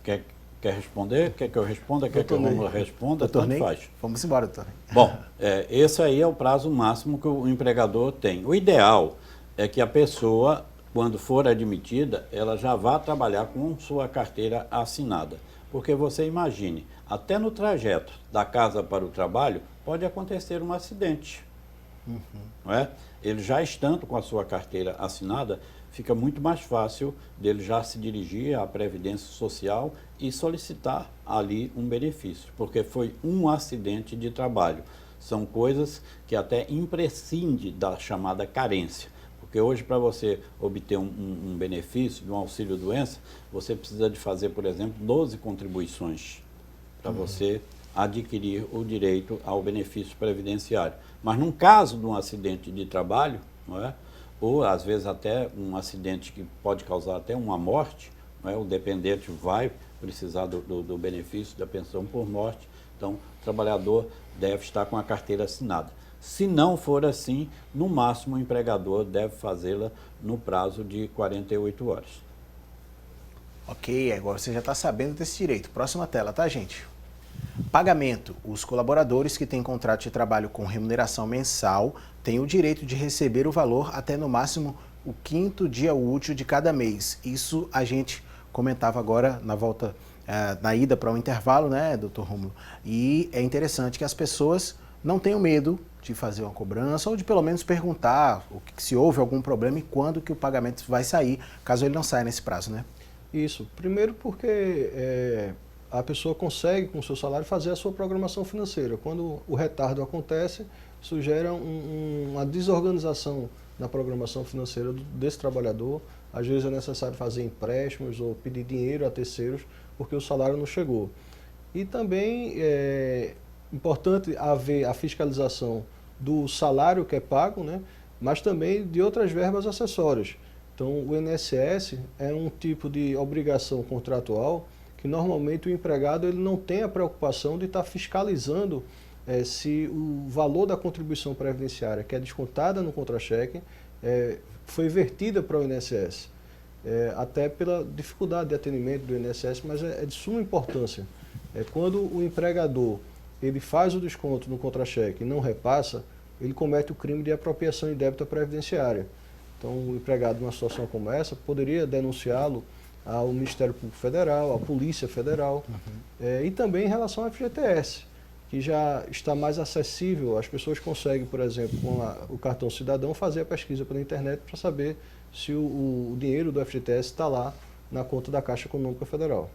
Quem quer responder? Quer que eu responda? Quer que o Rômulo responda? Tanto faz. Vamos embora, doutor. Bom, esse aí é o prazo máximo que o empregador tem. O ideal é que a pessoa, quando for admitida, ela já vá trabalhar com sua carteira assinada. Porque você imagine, até no trajeto da casa para o trabalho, pode acontecer um acidente. Não é? Ele já estando com a sua carteira assinada, fica muito mais fácil dele já se dirigir à Previdência Social e solicitar ali um benefício, porque foi um acidente de trabalho. São coisas que até imprescinde da chamada carência, porque hoje para você obter um benefício de um auxílio-doença, você precisa de fazer, por exemplo, 12 contribuições para você adquirir o direito ao benefício previdenciário. Mas num caso de um acidente de trabalho, não é? Ou às vezes até um acidente que pode causar até uma morte, não é? O dependente vai precisar do benefício da pensão por morte, então o trabalhador deve estar com a carteira assinada. Se não for assim, no máximo o empregador deve fazê-la no prazo de 48 horas. Ok, agora você já está sabendo desse direito. Próxima tela, tá, gente? Pagamento. Os colaboradores que têm contrato de trabalho com remuneração mensal têm o direito de receber o valor até no máximo o 5º dia útil de cada mês. Isso a gente comentava agora na volta, na ida para o intervalo, né, doutor Rômulo? E é interessante que as pessoas não tenham medo de fazer uma cobrança ou de pelo menos perguntar se houve algum problema e quando que o pagamento vai sair, caso ele não saia nesse prazo, né? Isso. Primeiro porque a pessoa consegue, com o seu salário, fazer a sua programação financeira. Quando o retardo acontece, isso gera uma desorganização na programação financeira desse trabalhador. Às vezes é necessário fazer empréstimos ou pedir dinheiro a terceiros porque o salário não chegou. E também é importante haver a fiscalização do salário que é pago, né, mas também de outras verbas acessórias. Então, o INSS é um tipo de obrigação contratual que normalmente o empregado ele não tem a preocupação de estar fiscalizando se o valor da contribuição previdenciária, que é descontada no contra-cheque, foi vertida para o INSS. Até pela dificuldade de atendimento do INSS, mas é de suma importância. Quando o empregador ele faz o desconto no contra-cheque e não repassa, ele comete o crime de apropriação indébita previdenciária. Então, o empregado, numa situação como essa, poderia denunciá-lo ao Ministério Público Federal, à Polícia Federal, e também em relação ao FGTS, que já está mais acessível. As pessoas conseguem, por exemplo, com o cartão cidadão, fazer a pesquisa pela internet para saber se o dinheiro do FGTS está lá na conta da Caixa Econômica Federal.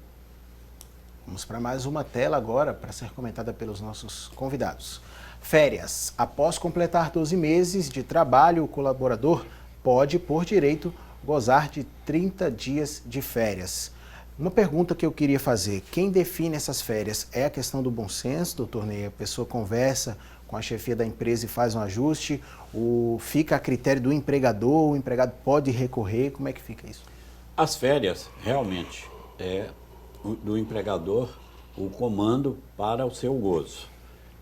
Vamos para mais uma tela agora para ser comentada pelos nossos convidados. Férias. Após completar 12 meses de trabalho, o colaborador pode, por direito, gozar de 30 dias de férias. Uma pergunta que eu queria fazer, quem define essas férias? É a questão do bom senso, doutor Ney? A pessoa conversa com a chefia da empresa e faz um ajuste? Ou fica a critério do empregador, o empregado pode recorrer? Como é que fica isso? As férias, realmente, é do empregador o comando para o seu gozo.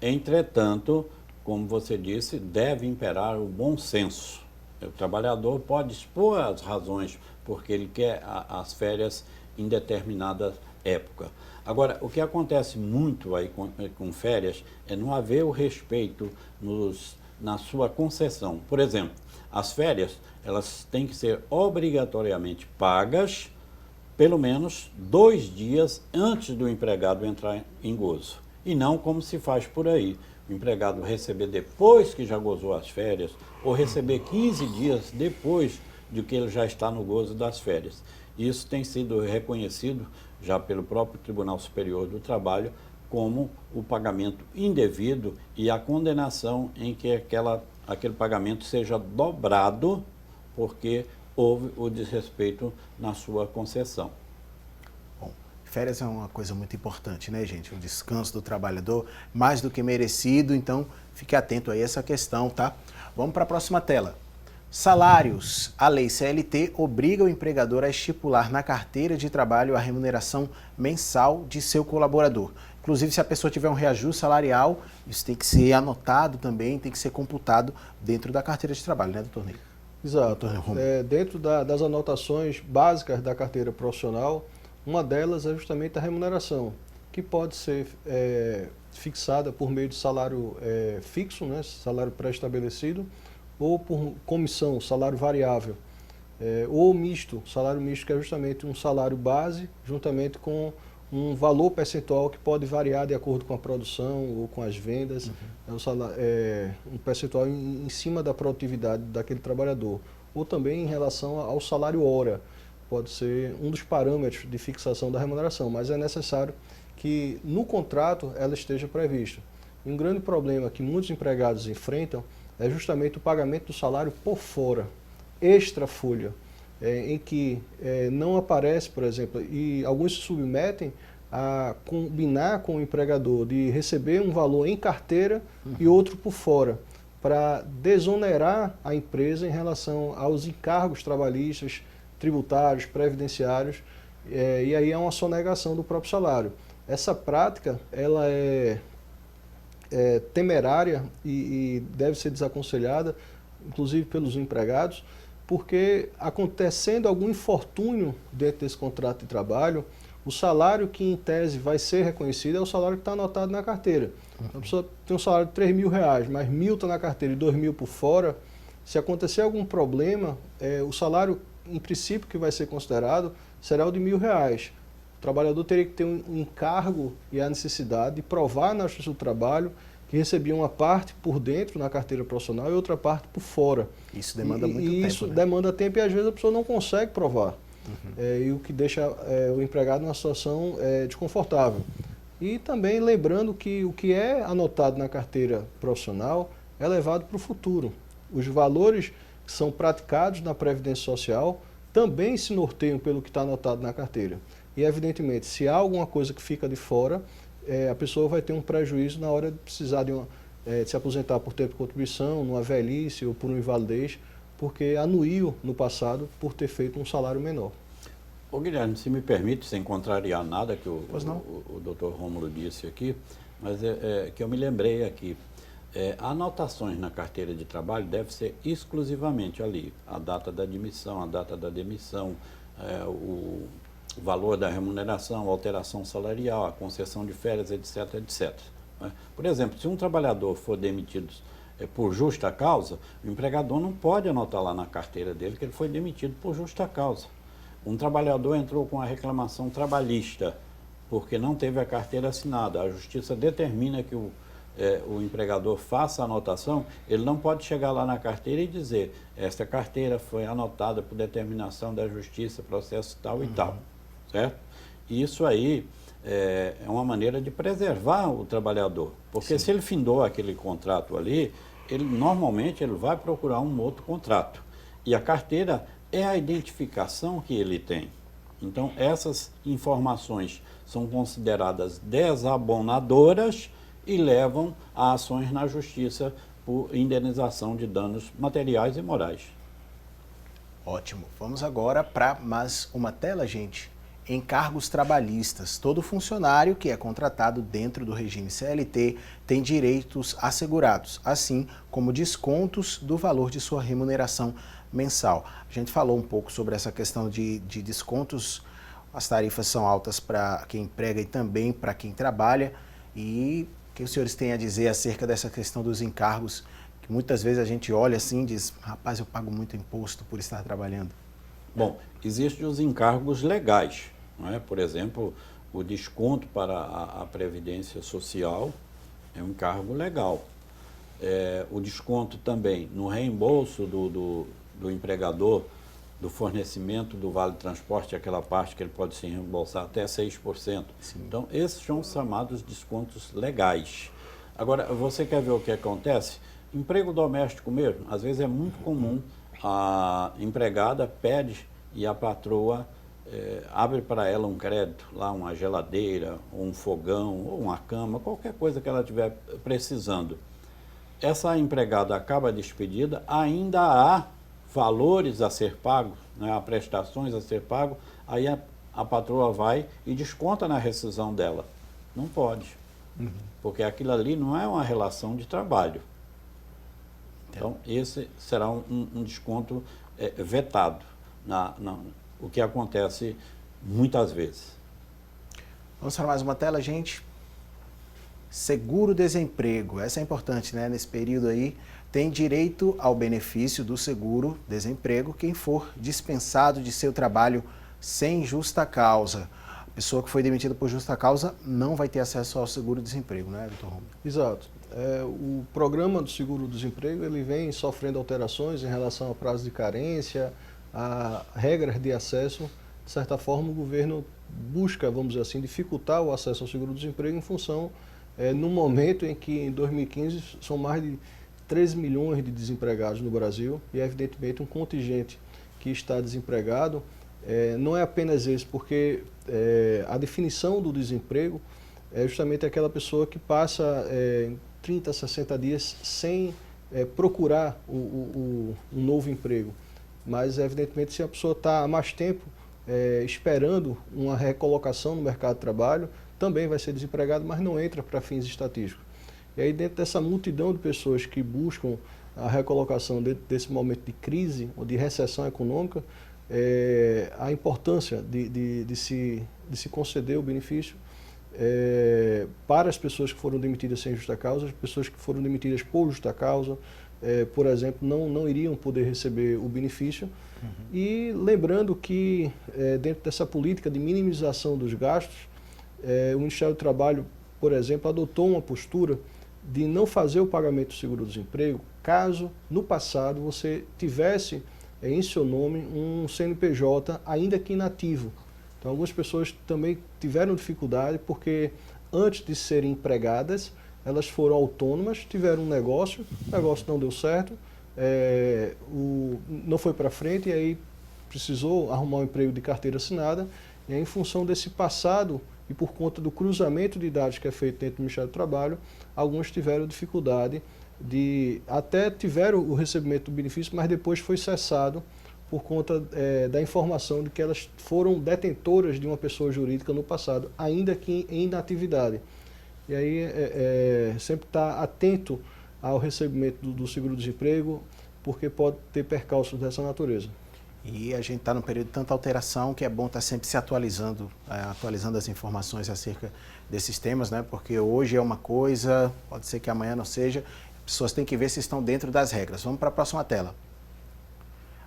Entretanto, como você disse, deve imperar o bom senso. O trabalhador pode expor as razões porque ele quer as férias em determinada época. Agora, o que acontece muito aí com férias é não haver o respeito na sua concessão. Por exemplo, as férias elas têm que ser obrigatoriamente pagas pelo menos 2 dias antes do empregado entrar em gozo. E não como se faz por aí. O empregado receber depois que já gozou as férias, ou receber 15 dias depois de que ele já está no gozo das férias. Isso tem sido reconhecido já pelo próprio Tribunal Superior do Trabalho como o pagamento indevido e a condenação em que aquele pagamento seja dobrado porque houve o desrespeito na sua concessão. Bom, férias é uma coisa muito importante, né, gente? O descanso do trabalhador, mais do que merecido, então fique atento aí a essa questão, tá? Vamos para a próxima tela. Salários. A lei CLT obriga o empregador a estipular na carteira de trabalho a remuneração mensal de seu colaborador. Inclusive, se a pessoa tiver um reajuste salarial, isso tem que ser anotado também, tem que ser computado dentro da carteira de trabalho, né, doutor Ney? Exato. Dentro das anotações básicas da carteira profissional, uma delas é justamente a remuneração, que pode ser fixada por meio de salário fixo, né, salário pré-estabelecido, ou por comissão, salário variável, ou misto, salário misto, que é justamente um salário base, juntamente com um valor percentual que pode variar de acordo com a produção ou com as vendas, um percentual em cima da produtividade daquele trabalhador, ou também em relação ao salário hora, pode ser um dos parâmetros de fixação da remuneração, mas é necessário que no contrato ela esteja prevista. E um grande problema que muitos empregados enfrentam é justamente o pagamento do salário por fora, extra folha, em que não aparece, por exemplo, e alguns se submetem a combinar com o empregador de receber um valor em carteira e outro por fora, para desonerar a empresa em relação aos encargos trabalhistas, tributários, previdenciários, e aí é uma sonegação do próprio salário. Essa prática, ela é temerária e deve ser desaconselhada, inclusive pelos empregados, porque acontecendo algum infortúnio dentro desse contrato de trabalho, o salário que em tese vai ser reconhecido é o salário que está anotado na carteira. A pessoa tem um salário de R$3.000, mas 1.000 está na carteira e 2.000 por fora. Se acontecer algum problema, o salário em princípio que vai ser considerado será o de R$1.000. O trabalhador teria que ter um encargo e a necessidade de provar na Justiça do Trabalho que recebia uma parte por dentro na carteira profissional e outra parte por fora. Isso demanda muito tempo. Isso né? demanda tempo e às vezes a pessoa não consegue provar. E o que deixa o empregado numa situação desconfortável. E também lembrando que o que é anotado na carteira profissional é levado para o futuro. Os valores que são praticados na Previdência Social também se norteiam pelo que está anotado na carteira. E, evidentemente, se há alguma coisa que fica de fora, a pessoa vai ter um prejuízo na hora de precisar de se aposentar por tempo de contribuição, numa velhice ou por uma invalidez, porque anuiu no passado por ter feito um salário menor. Ô Guilherme, se me permite, sem contrariar nada que o doutor Rômulo disse aqui, mas que eu me lembrei aqui. Anotações na carteira de trabalho deve ser exclusivamente ali, a data da admissão, a data da demissão, o valor da remuneração, a alteração salarial, a concessão de férias, etc, etc. Né? Por exemplo, se um trabalhador for demitido por justa causa, o empregador não pode anotar lá na carteira dele que ele foi demitido por justa causa. Um trabalhador entrou com a reclamação trabalhista porque não teve a carteira assinada. A Justiça determina que o empregador faça a anotação, ele não pode chegar lá na carteira e dizer esta carteira foi anotada por determinação da Justiça, processo tal e tal, certo? E isso aí é uma maneira de preservar o trabalhador, porque se ele findou aquele contrato ali, normalmente ele vai procurar um outro contrato. E a carteira é a identificação que ele tem. Então, essas informações são consideradas desabonadoras e levam a ações na Justiça por indenização de danos materiais e morais. Ótimo. Vamos agora para mais uma tela, gente. Encargos trabalhistas. Todo funcionário que é contratado dentro do regime CLT tem direitos assegurados, assim como descontos do valor de sua remuneração mensal. A gente falou um pouco sobre essa questão de descontos. As tarifas são altas para quem emprega e também para quem trabalha. E o que os senhores têm a dizer acerca dessa questão dos encargos, que muitas vezes a gente olha assim e diz, rapaz, eu pago muito imposto por estar trabalhando. Bom, existem os encargos legais, não é? Por exemplo, o desconto para a Previdência Social é um encargo legal. O desconto também no reembolso do empregador, do fornecimento do Vale Transporte, aquela parte que ele pode se reembolsar até 6%. Sim. Então, esses são os chamados descontos legais. Agora, você quer ver o que acontece? Emprego doméstico mesmo, às vezes é muito comum, a empregada pede e a patroa abre para ela um crédito, lá uma geladeira, ou um fogão, ou uma cama, qualquer coisa que ela estiver precisando. Essa empregada acaba despedida, ainda há valores a ser pagos, né, a prestações a ser pago, aí a patroa vai e desconta na rescisão dela. Não pode, porque aquilo ali não é uma relação de trabalho. Então, esse será um desconto vetado, o que acontece muitas vezes. Vamos para mais uma tela, gente. Seguro-desemprego, essa é importante, né? Nesse período aí, tem direito ao benefício do seguro-desemprego quem for dispensado de seu trabalho sem justa causa. A pessoa que foi demitida por justa causa não vai ter acesso ao seguro-desemprego, né, doutor Romulo? Exato. O programa do seguro-desemprego ele vem sofrendo alterações em relação ao prazo de carência, a regras de acesso. De certa forma, o governo busca, vamos dizer assim, dificultar o acesso ao seguro-desemprego em função, no momento em que, em 2015, são mais de 13 milhões de desempregados no Brasil e, evidentemente, um contingente que está desempregado não é apenas esse, porque a definição do desemprego é justamente aquela pessoa que passa 30, 60 dias sem procurar um novo emprego. Mas, evidentemente, se a pessoa está há mais tempo esperando uma recolocação no mercado de trabalho, também vai ser desempregado, mas não entra para fins estatísticos. E aí, dentro dessa multidão de pessoas que buscam a recolocação dentro desse momento de crise ou de recessão econômica, a importância de se conceder o benefício para as pessoas que foram demitidas sem justa causa, as pessoas que foram demitidas por justa causa, por exemplo, não iriam poder receber o benefício. E lembrando que, dentro dessa política de minimização dos gastos, o Ministério do Trabalho, por exemplo, adotou uma postura de não fazer o pagamento do seguro-desemprego caso, no passado, você tivesse em seu nome um CNPJ, ainda que inativo. Então, algumas pessoas também tiveram dificuldade porque, antes de serem empregadas, elas foram autônomas, tiveram um negócio, o negócio não deu certo, não foi para frente e aí precisou arrumar um emprego de carteira assinada. E aí, em função desse passado e por conta do cruzamento de dados que é feito dentro do Ministério do Trabalho, alguns tiveram dificuldade até tiveram o recebimento do benefício, mas depois foi cessado por conta da informação de que elas foram detentoras de uma pessoa jurídica no passado, ainda que em inatividade. E aí sempre estar atento ao recebimento do seguro-desemprego, porque pode ter percalços dessa natureza. E a gente está num período de tanta alteração que é bom estar sempre se atualizando as informações acerca desses temas, né? Porque hoje é uma coisa, pode ser que amanhã não seja. As pessoas têm que ver se estão dentro das regras. Vamos para a próxima tela.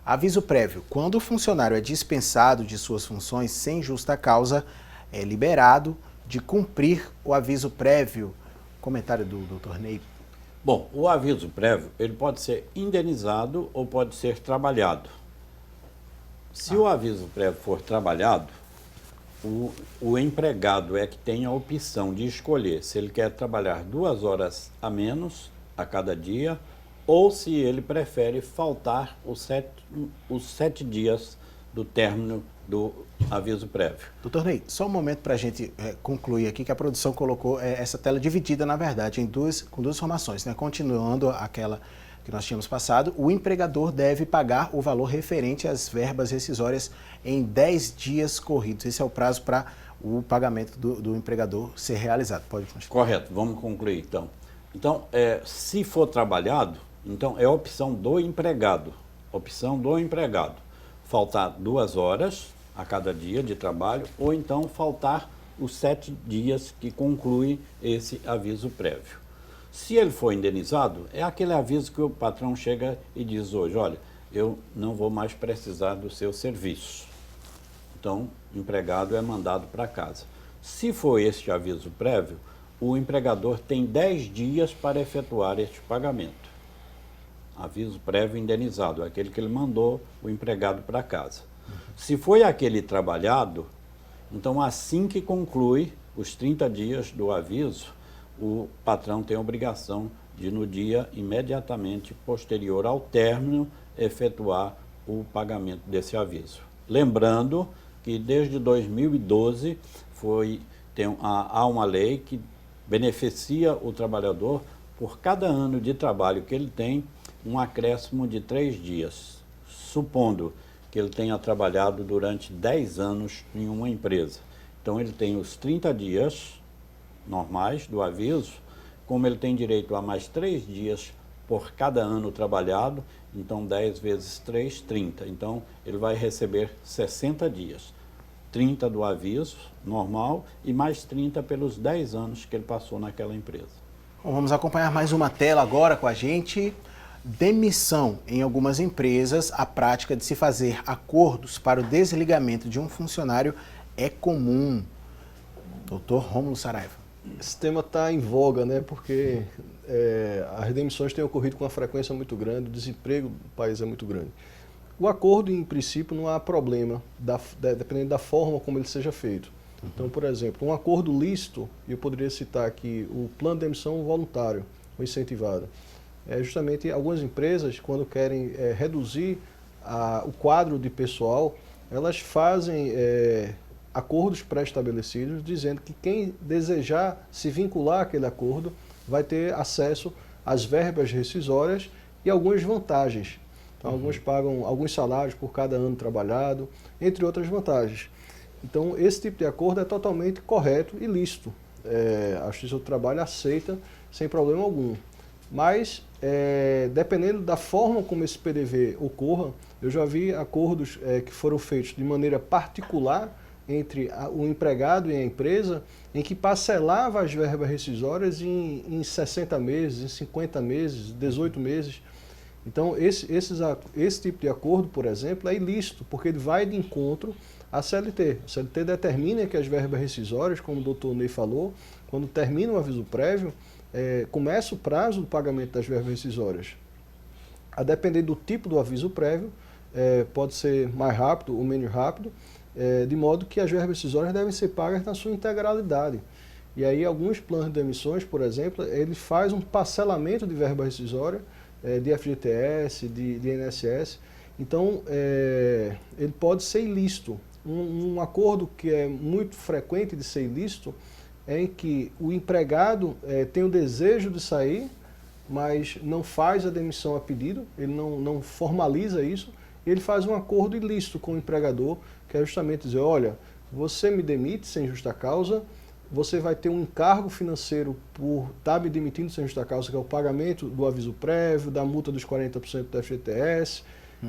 Aviso prévio. Quando o funcionário é dispensado de suas funções sem justa causa, é liberado de cumprir o aviso prévio. Comentário do Dr. Ney. Bom, o aviso prévio ele pode ser indenizado ou pode ser trabalhado. Se o aviso prévio for trabalhado, o empregado é que tem a opção de escolher se ele quer trabalhar 2 horas a menos a cada dia ou se ele prefere faltar os 7 dias do término do aviso prévio. Doutor Ney, só um momento para a gente concluir aqui, que a produção colocou essa tela dividida, na verdade, com duas formações, né? Continuando aquela que nós tínhamos passado, o empregador deve pagar o valor referente às verbas rescisórias em 10 dias corridos. Esse é o prazo para o pagamento do empregador ser realizado. Pode continuar. Correto, vamos concluir então. Então, se for trabalhado, então é opção do empregado. Opção do empregado. Faltar 2 horas a cada dia de trabalho ou então faltar os 7 dias que conclui esse aviso prévio. Se ele for indenizado, é aquele aviso que o patrão chega e diz hoje, olha, eu não vou mais precisar do seu serviço. Então, o empregado é mandado para casa. Se for este aviso prévio, o empregador tem 10 dias para efetuar este pagamento. Aviso prévio indenizado, é aquele que ele mandou o empregado para casa. Se foi aquele trabalhado, então assim que conclui os 30 dias do aviso, o patrão tem a obrigação de, no dia imediatamente posterior ao término, efetuar o pagamento desse aviso. Lembrando que desde 2012 há uma lei que beneficia o trabalhador por cada ano de trabalho que ele tem, um acréscimo de 3 dias supondo que ele tenha trabalhado durante 10 anos em uma empresa. Então, ele tem os 30 dias normais do aviso, como ele tem direito a mais 3 dias por cada ano trabalhado, então 10 vezes 3, 30. Então, ele vai receber 60 dias. 30 do aviso normal e mais 30 pelos 10 anos que ele passou naquela empresa. Bom, vamos acompanhar mais uma tela agora com a gente. Demissão. Em algumas empresas, a prática de se fazer acordos para o desligamento de um funcionário é comum. Dr. Rômulo Saraiva. Esse tema está em voga, né? Porque as demissões têm ocorrido com uma frequência muito grande, o desemprego do país é muito grande. O acordo, em princípio, não há problema, dependendo da forma como ele seja feito. Então, por exemplo, um acordo lícito, eu poderia citar aqui o plano de demissão voluntário, ou incentivado. Justamente algumas empresas, quando querem reduzir o quadro de pessoal, elas fazem acordos pré-estabelecidos, dizendo que quem desejar se vincular àquele acordo vai ter acesso às verbas rescisórias e algumas vantagens. Então, alguns pagam alguns salários por cada ano trabalhado, entre outras vantagens. Então, esse tipo de acordo é totalmente correto e lícito. A Justiça do Trabalho aceita sem problema algum. Mas, dependendo da forma como esse PDV ocorra, eu já vi acordos que foram feitos de maneira particular entre o empregado e a empresa, em que parcelava as verbas rescisórias em 60 meses, em 50 meses, 18 meses. Então, esse tipo de acordo, por exemplo, é ilícito, porque ele vai de encontro à CLT. A CLT determina que as verbas rescisórias, como o doutor Ney falou, quando termina o aviso prévio, começa o prazo do pagamento das verbas rescisórias. A depender do tipo do aviso prévio, pode ser mais rápido ou menos rápido, de modo que as verbas rescisórias devem ser pagas na sua integralidade. E aí, alguns planos de demissões, por exemplo, ele faz um parcelamento de verba rescisória, de FGTS, de INSS. Então, ele pode ser ilícito. Um acordo que é muito frequente de ser ilícito é em que o empregado tem o desejo de sair, mas não faz a demissão a pedido, ele não formaliza isso, ele faz um acordo ilícito com o empregador, que é justamente dizer, olha, você me demite sem justa causa, você vai ter um encargo financeiro por estar me demitindo sem justa causa, que é o pagamento do aviso prévio, da multa dos 40% do FGTS,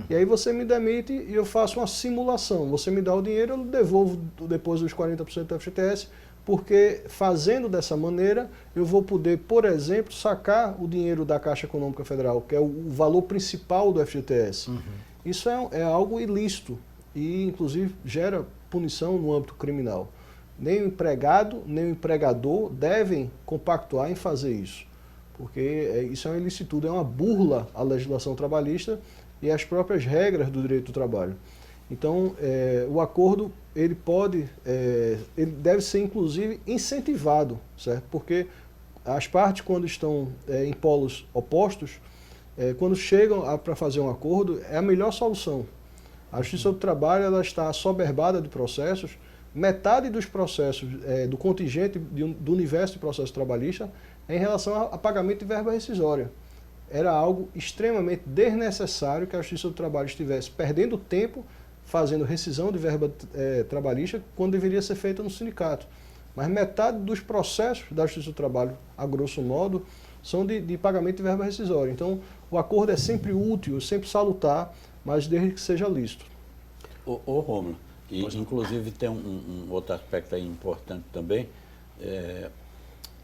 e aí você me demite e eu faço uma simulação. Você me dá o dinheiro, eu devolvo depois dos 40% do FGTS, porque fazendo dessa maneira, eu vou poder, por exemplo, sacar o dinheiro da Caixa Econômica Federal, que é o valor principal do FGTS. Isso é algo ilícito e, inclusive, gera punição no âmbito criminal. Nem o empregado, nem o empregador devem compactuar em fazer isso, porque isso é uma ilicitude, é uma burla à legislação trabalhista e às próprias regras do direito do trabalho. Então, o acordo ele deve ser, inclusive, incentivado, certo? Porque as partes, quando estão em polos opostos, quando chegam para fazer um acordo, é a melhor solução. A Justiça do Trabalho ela está assoberbada de processos. Metade dos processos, do contingente do universo de processos trabalhistas é em relação a pagamento de verba rescisória. Era algo extremamente desnecessário que a Justiça do Trabalho estivesse perdendo tempo fazendo rescisão de verba trabalhista quando deveria ser feita no sindicato. Mas metade dos processos da Justiça do Trabalho, a grosso modo, são de pagamento de verba rescisória. Então, o acordo é sempre útil, sempre salutar, mas desde que seja lícito. Ô Rômulo, e inclusive tem um outro aspecto aí importante também,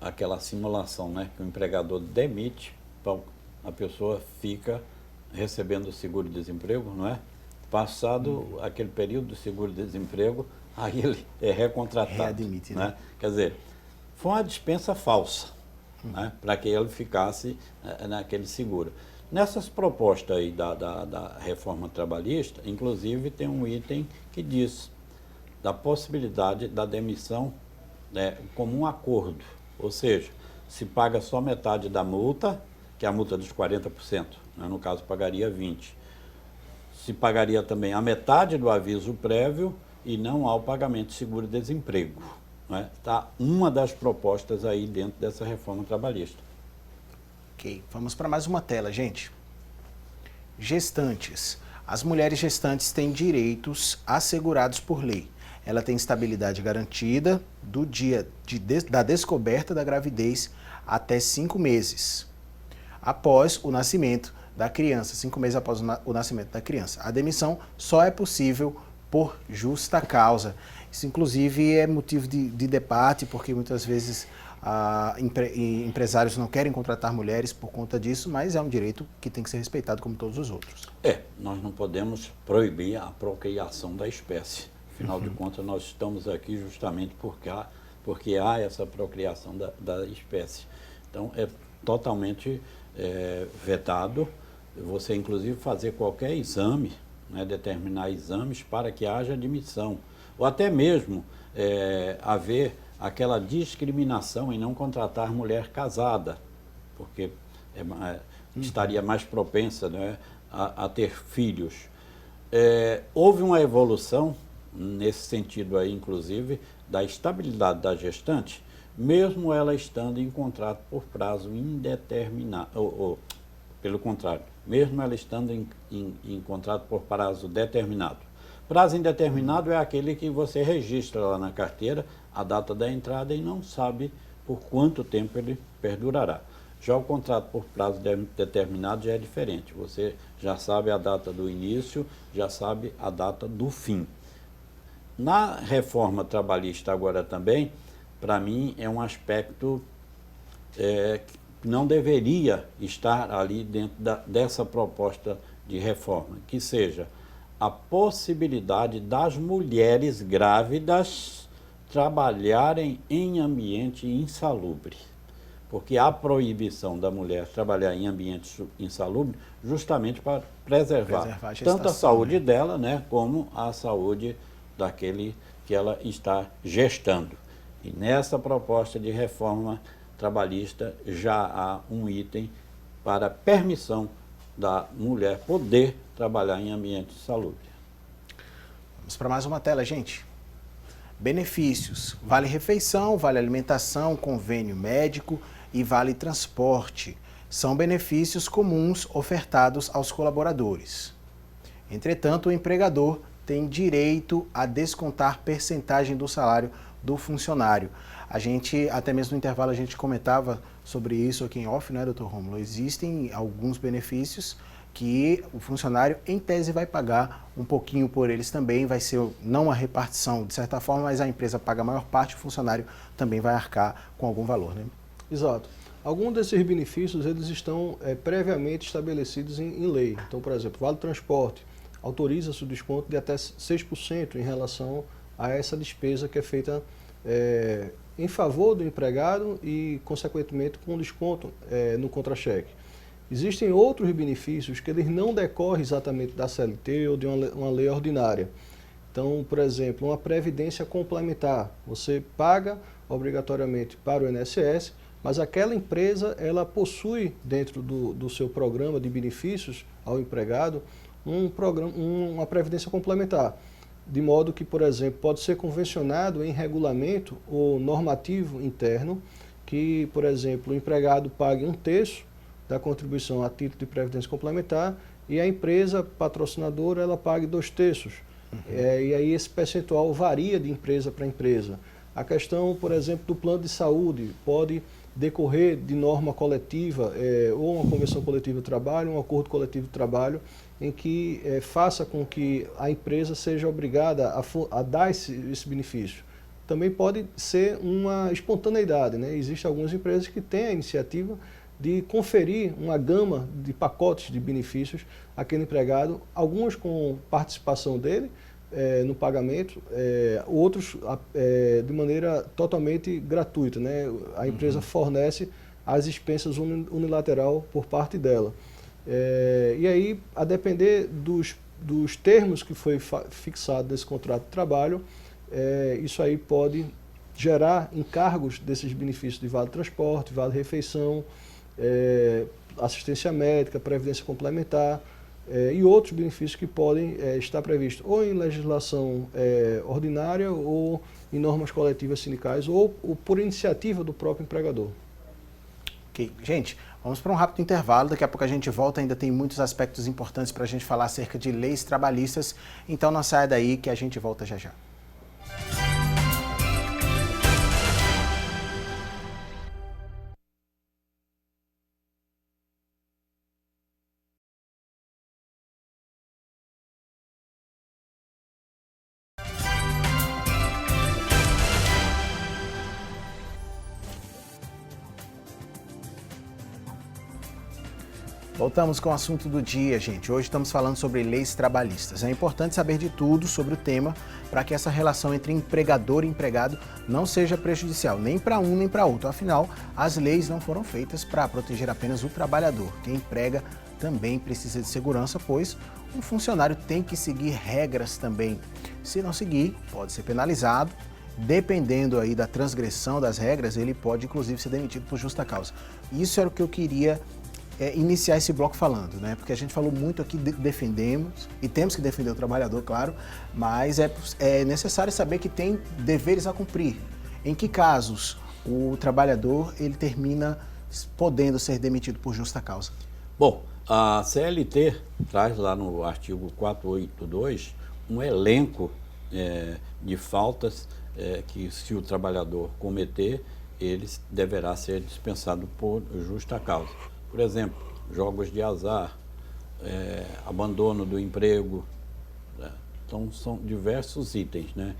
aquela simulação, né, que o empregador demite, a pessoa fica recebendo o seguro-desemprego, não é? Passado aquele período do seguro-desemprego, aí ele é recontratado. Readmite, né? Quer dizer, foi uma dispensa falsa, né, para que ele ficasse naquele seguro. Nessas propostas aí da reforma trabalhista, inclusive tem um item que diz da possibilidade da demissão, né, como um acordo, ou seja, se paga só metade da multa, que é a multa dos 40%, né, no caso pagaria 20%. Se pagaria também a metade do aviso prévio e não há o pagamento de seguro-desemprego. Né? Tá uma das propostas aí dentro dessa reforma trabalhista. Ok, vamos para mais uma tela, gente. Gestantes. As mulheres gestantes têm direitos assegurados por lei. Ela tem estabilidade garantida do dia da descoberta da gravidez até 5 meses após o nascimento da criança, 5 meses após o nascimento da criança. A demissão só é possível por justa causa. Isso, inclusive, é motivo de debate, porque muitas vezes empresários não querem contratar mulheres por conta disso, mas é um direito que tem que ser respeitado como todos os outros. Nós não podemos proibir a procriação da espécie. Afinal de contas, nós estamos aqui justamente porque há essa procriação da espécie. Então, é totalmente vetado você, inclusive, fazer qualquer exame, né, determinar exames para que haja admissão. Ou até mesmo haver aquela discriminação em não contratar mulher casada, porque estaria mais propensa, né, a ter filhos. Houve uma evolução nesse sentido aí, inclusive, da estabilidade da gestante, mesmo ela estando em contrato por prazo indeterminado, ou pelo contrário, mesmo ela estando em contrato por prazo determinado. Prazo indeterminado é aquele que você registra lá na carteira a data da entrada e não sabe por quanto tempo ele perdurará. Já o contrato por prazo determinado já é diferente. Você já sabe a data do início, já sabe a data do fim. Na reforma trabalhista agora também, para mim é um aspecto que não deveria estar ali dentro dessa proposta de reforma, que seja a possibilidade das mulheres grávidas trabalharem em ambiente insalubre. Porque há proibição da mulher trabalhar em ambiente insalubre justamente para preservar tanto a saúde dela, né, como a saúde daquele que ela está gestando. E nessa proposta de reforma trabalhista já há um item para permissão da mulher poder trabalhar em ambiente insalubre. Vamos para mais uma tela, gente. Benefícios: vale refeição, vale alimentação, convênio médico e vale transporte. São benefícios comuns ofertados aos colaboradores. Entretanto, o empregador tem direito a descontar percentagem do salário do funcionário. A gente, até mesmo no intervalo, a gente comentava sobre isso aqui em off, né, doutor Rômulo? Existem alguns benefícios que o funcionário, em tese, vai pagar um pouquinho por eles também, vai ser não uma repartição de certa forma, mas a empresa paga a maior parte, o funcionário também vai arcar com algum valor, né? Exato. Alguns desses benefícios, eles estão previamente estabelecidos em lei. Então, por exemplo, Vale Transporte autoriza-se o desconto de até 6% em relação a essa despesa que é feita em favor do empregado e, consequentemente, com desconto no contra-cheque. Existem outros benefícios que eles não decorrem exatamente da CLT ou de uma lei ordinária. Então, por exemplo, uma previdência complementar. Você paga obrigatoriamente para o INSS, mas aquela empresa ela possui dentro do seu programa de benefícios ao empregado uma previdência complementar. De modo que, por exemplo, pode ser convencionado em regulamento ou normativo interno que, por exemplo, o empregado pague 1/3 da contribuição a título de previdência complementar e a empresa patrocinadora ela pague 2/3. E aí esse percentual varia de empresa para empresa. A questão, por exemplo, do plano de saúde pode decorrer de norma coletiva ou uma convenção coletiva de trabalho, um acordo coletivo de trabalho, em que faça com que a empresa seja obrigada a dar esse benefício. Também pode ser uma espontaneidade, né? Existem algumas empresas que têm a iniciativa de conferir uma gama de pacotes de benefícios àquele empregado, alguns com participação dele no pagamento, outros de maneira totalmente gratuita, né? A empresa fornece as expensas unilateral por parte dela. E aí, a depender dos termos que foi fixado desse contrato de trabalho, isso aí pode gerar encargos desses benefícios de vale transporte, vale refeição, assistência médica, previdência complementar e outros benefícios que podem estar previstos ou em legislação ordinária ou em normas coletivas sindicais ou por iniciativa do próprio empregador. Ok. Gente, vamos para um rápido intervalo. Daqui a pouco a gente volta. Ainda tem muitos aspectos importantes para a gente falar acerca de leis trabalhistas. Então não saia daí que a gente volta já já. Voltamos com o assunto do dia, gente. Hoje estamos falando sobre leis trabalhistas. É importante saber de tudo sobre o tema para que essa relação entre empregador e empregado não seja prejudicial nem para um nem para outro. Afinal, as leis não foram feitas para proteger apenas o trabalhador. Quem emprega também precisa de segurança, pois um funcionário tem que seguir regras também. Se não seguir, pode ser penalizado. Dependendo aí da transgressão das regras, ele pode inclusive ser demitido por justa causa. Isso era o que eu queria iniciar esse bloco falando, né? Porque a gente falou muito aqui, defendemos, e temos que defender o trabalhador, claro, mas é necessário saber que tem deveres a cumprir. Em que casos o trabalhador ele termina podendo ser demitido por justa causa? Bom, a CLT traz lá no artigo 482 um elenco de faltas que, se o trabalhador cometer, ele deverá ser dispensado por justa causa. Por exemplo, jogos de azar, abandono do emprego, né? Então são diversos itens, né?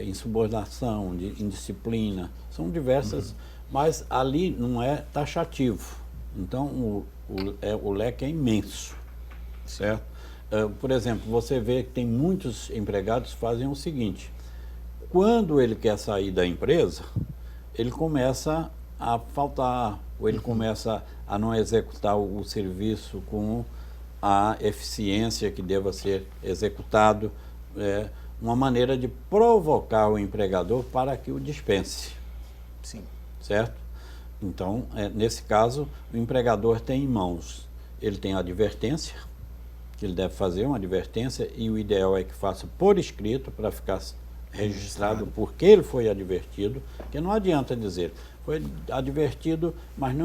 Insubordinação, indisciplina, são diversas, mas ali não é taxativo. Então o leque é imenso, certo? Por exemplo, você vê que tem muitos empregados que fazem o seguinte: quando ele quer sair da empresa, ele começa a faltar, ou ele começa a não executar o serviço com a eficiência que deva ser executado, uma maneira de provocar o empregador para que o dispense. Sim. Certo? Então, nesse caso, o empregador tem em mãos, ele tem a advertência, que ele deve fazer uma advertência, e o ideal é que faça por escrito, para ficar registrado porque ele foi advertido, porque não adianta dizer, foi advertido, mas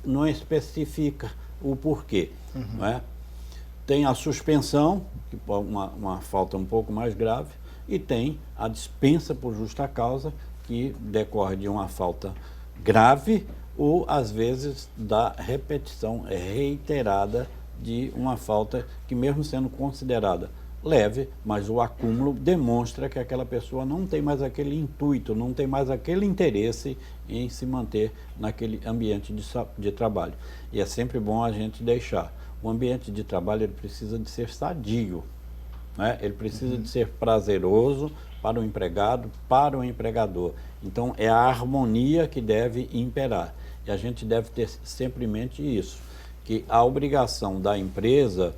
não especifica o porquê. Não é? Tem a suspensão, que é uma falta um pouco mais grave, e tem a dispensa por justa causa, que decorre de uma falta grave ou, às vezes, da repetição reiterada de uma falta que, mesmo sendo considerada leve, mas o acúmulo demonstra que aquela pessoa não tem mais aquele intuito, não tem mais aquele interesse em se manter naquele ambiente de trabalho. E é sempre bom a gente deixar. O ambiente de trabalho ele precisa de ser sadio, né? Ele precisa de ser prazeroso para o empregado, para o empregador. Então, é a harmonia que deve imperar. E a gente deve ter sempre em mente isso, que a obrigação da empresa,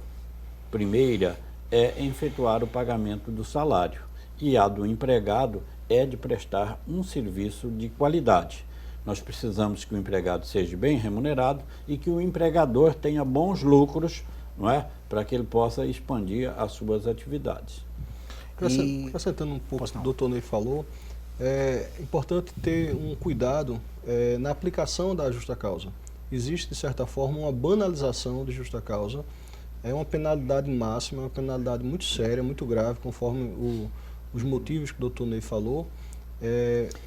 primeira, é efetuar o pagamento do salário, e a do empregado é de prestar um serviço de qualidade. Nós precisamos que o empregado seja bem remunerado e que o empregador tenha bons lucros, não é? Para que ele possa expandir as suas atividades. Acrescentando um pouco o que o doutor Ney falou, é importante ter um cuidado na aplicação da justa causa. Existe, de certa forma, uma banalização de justa causa. É uma penalidade máxima, uma penalidade muito séria, muito grave, conforme os motivos que o doutor Ney falou.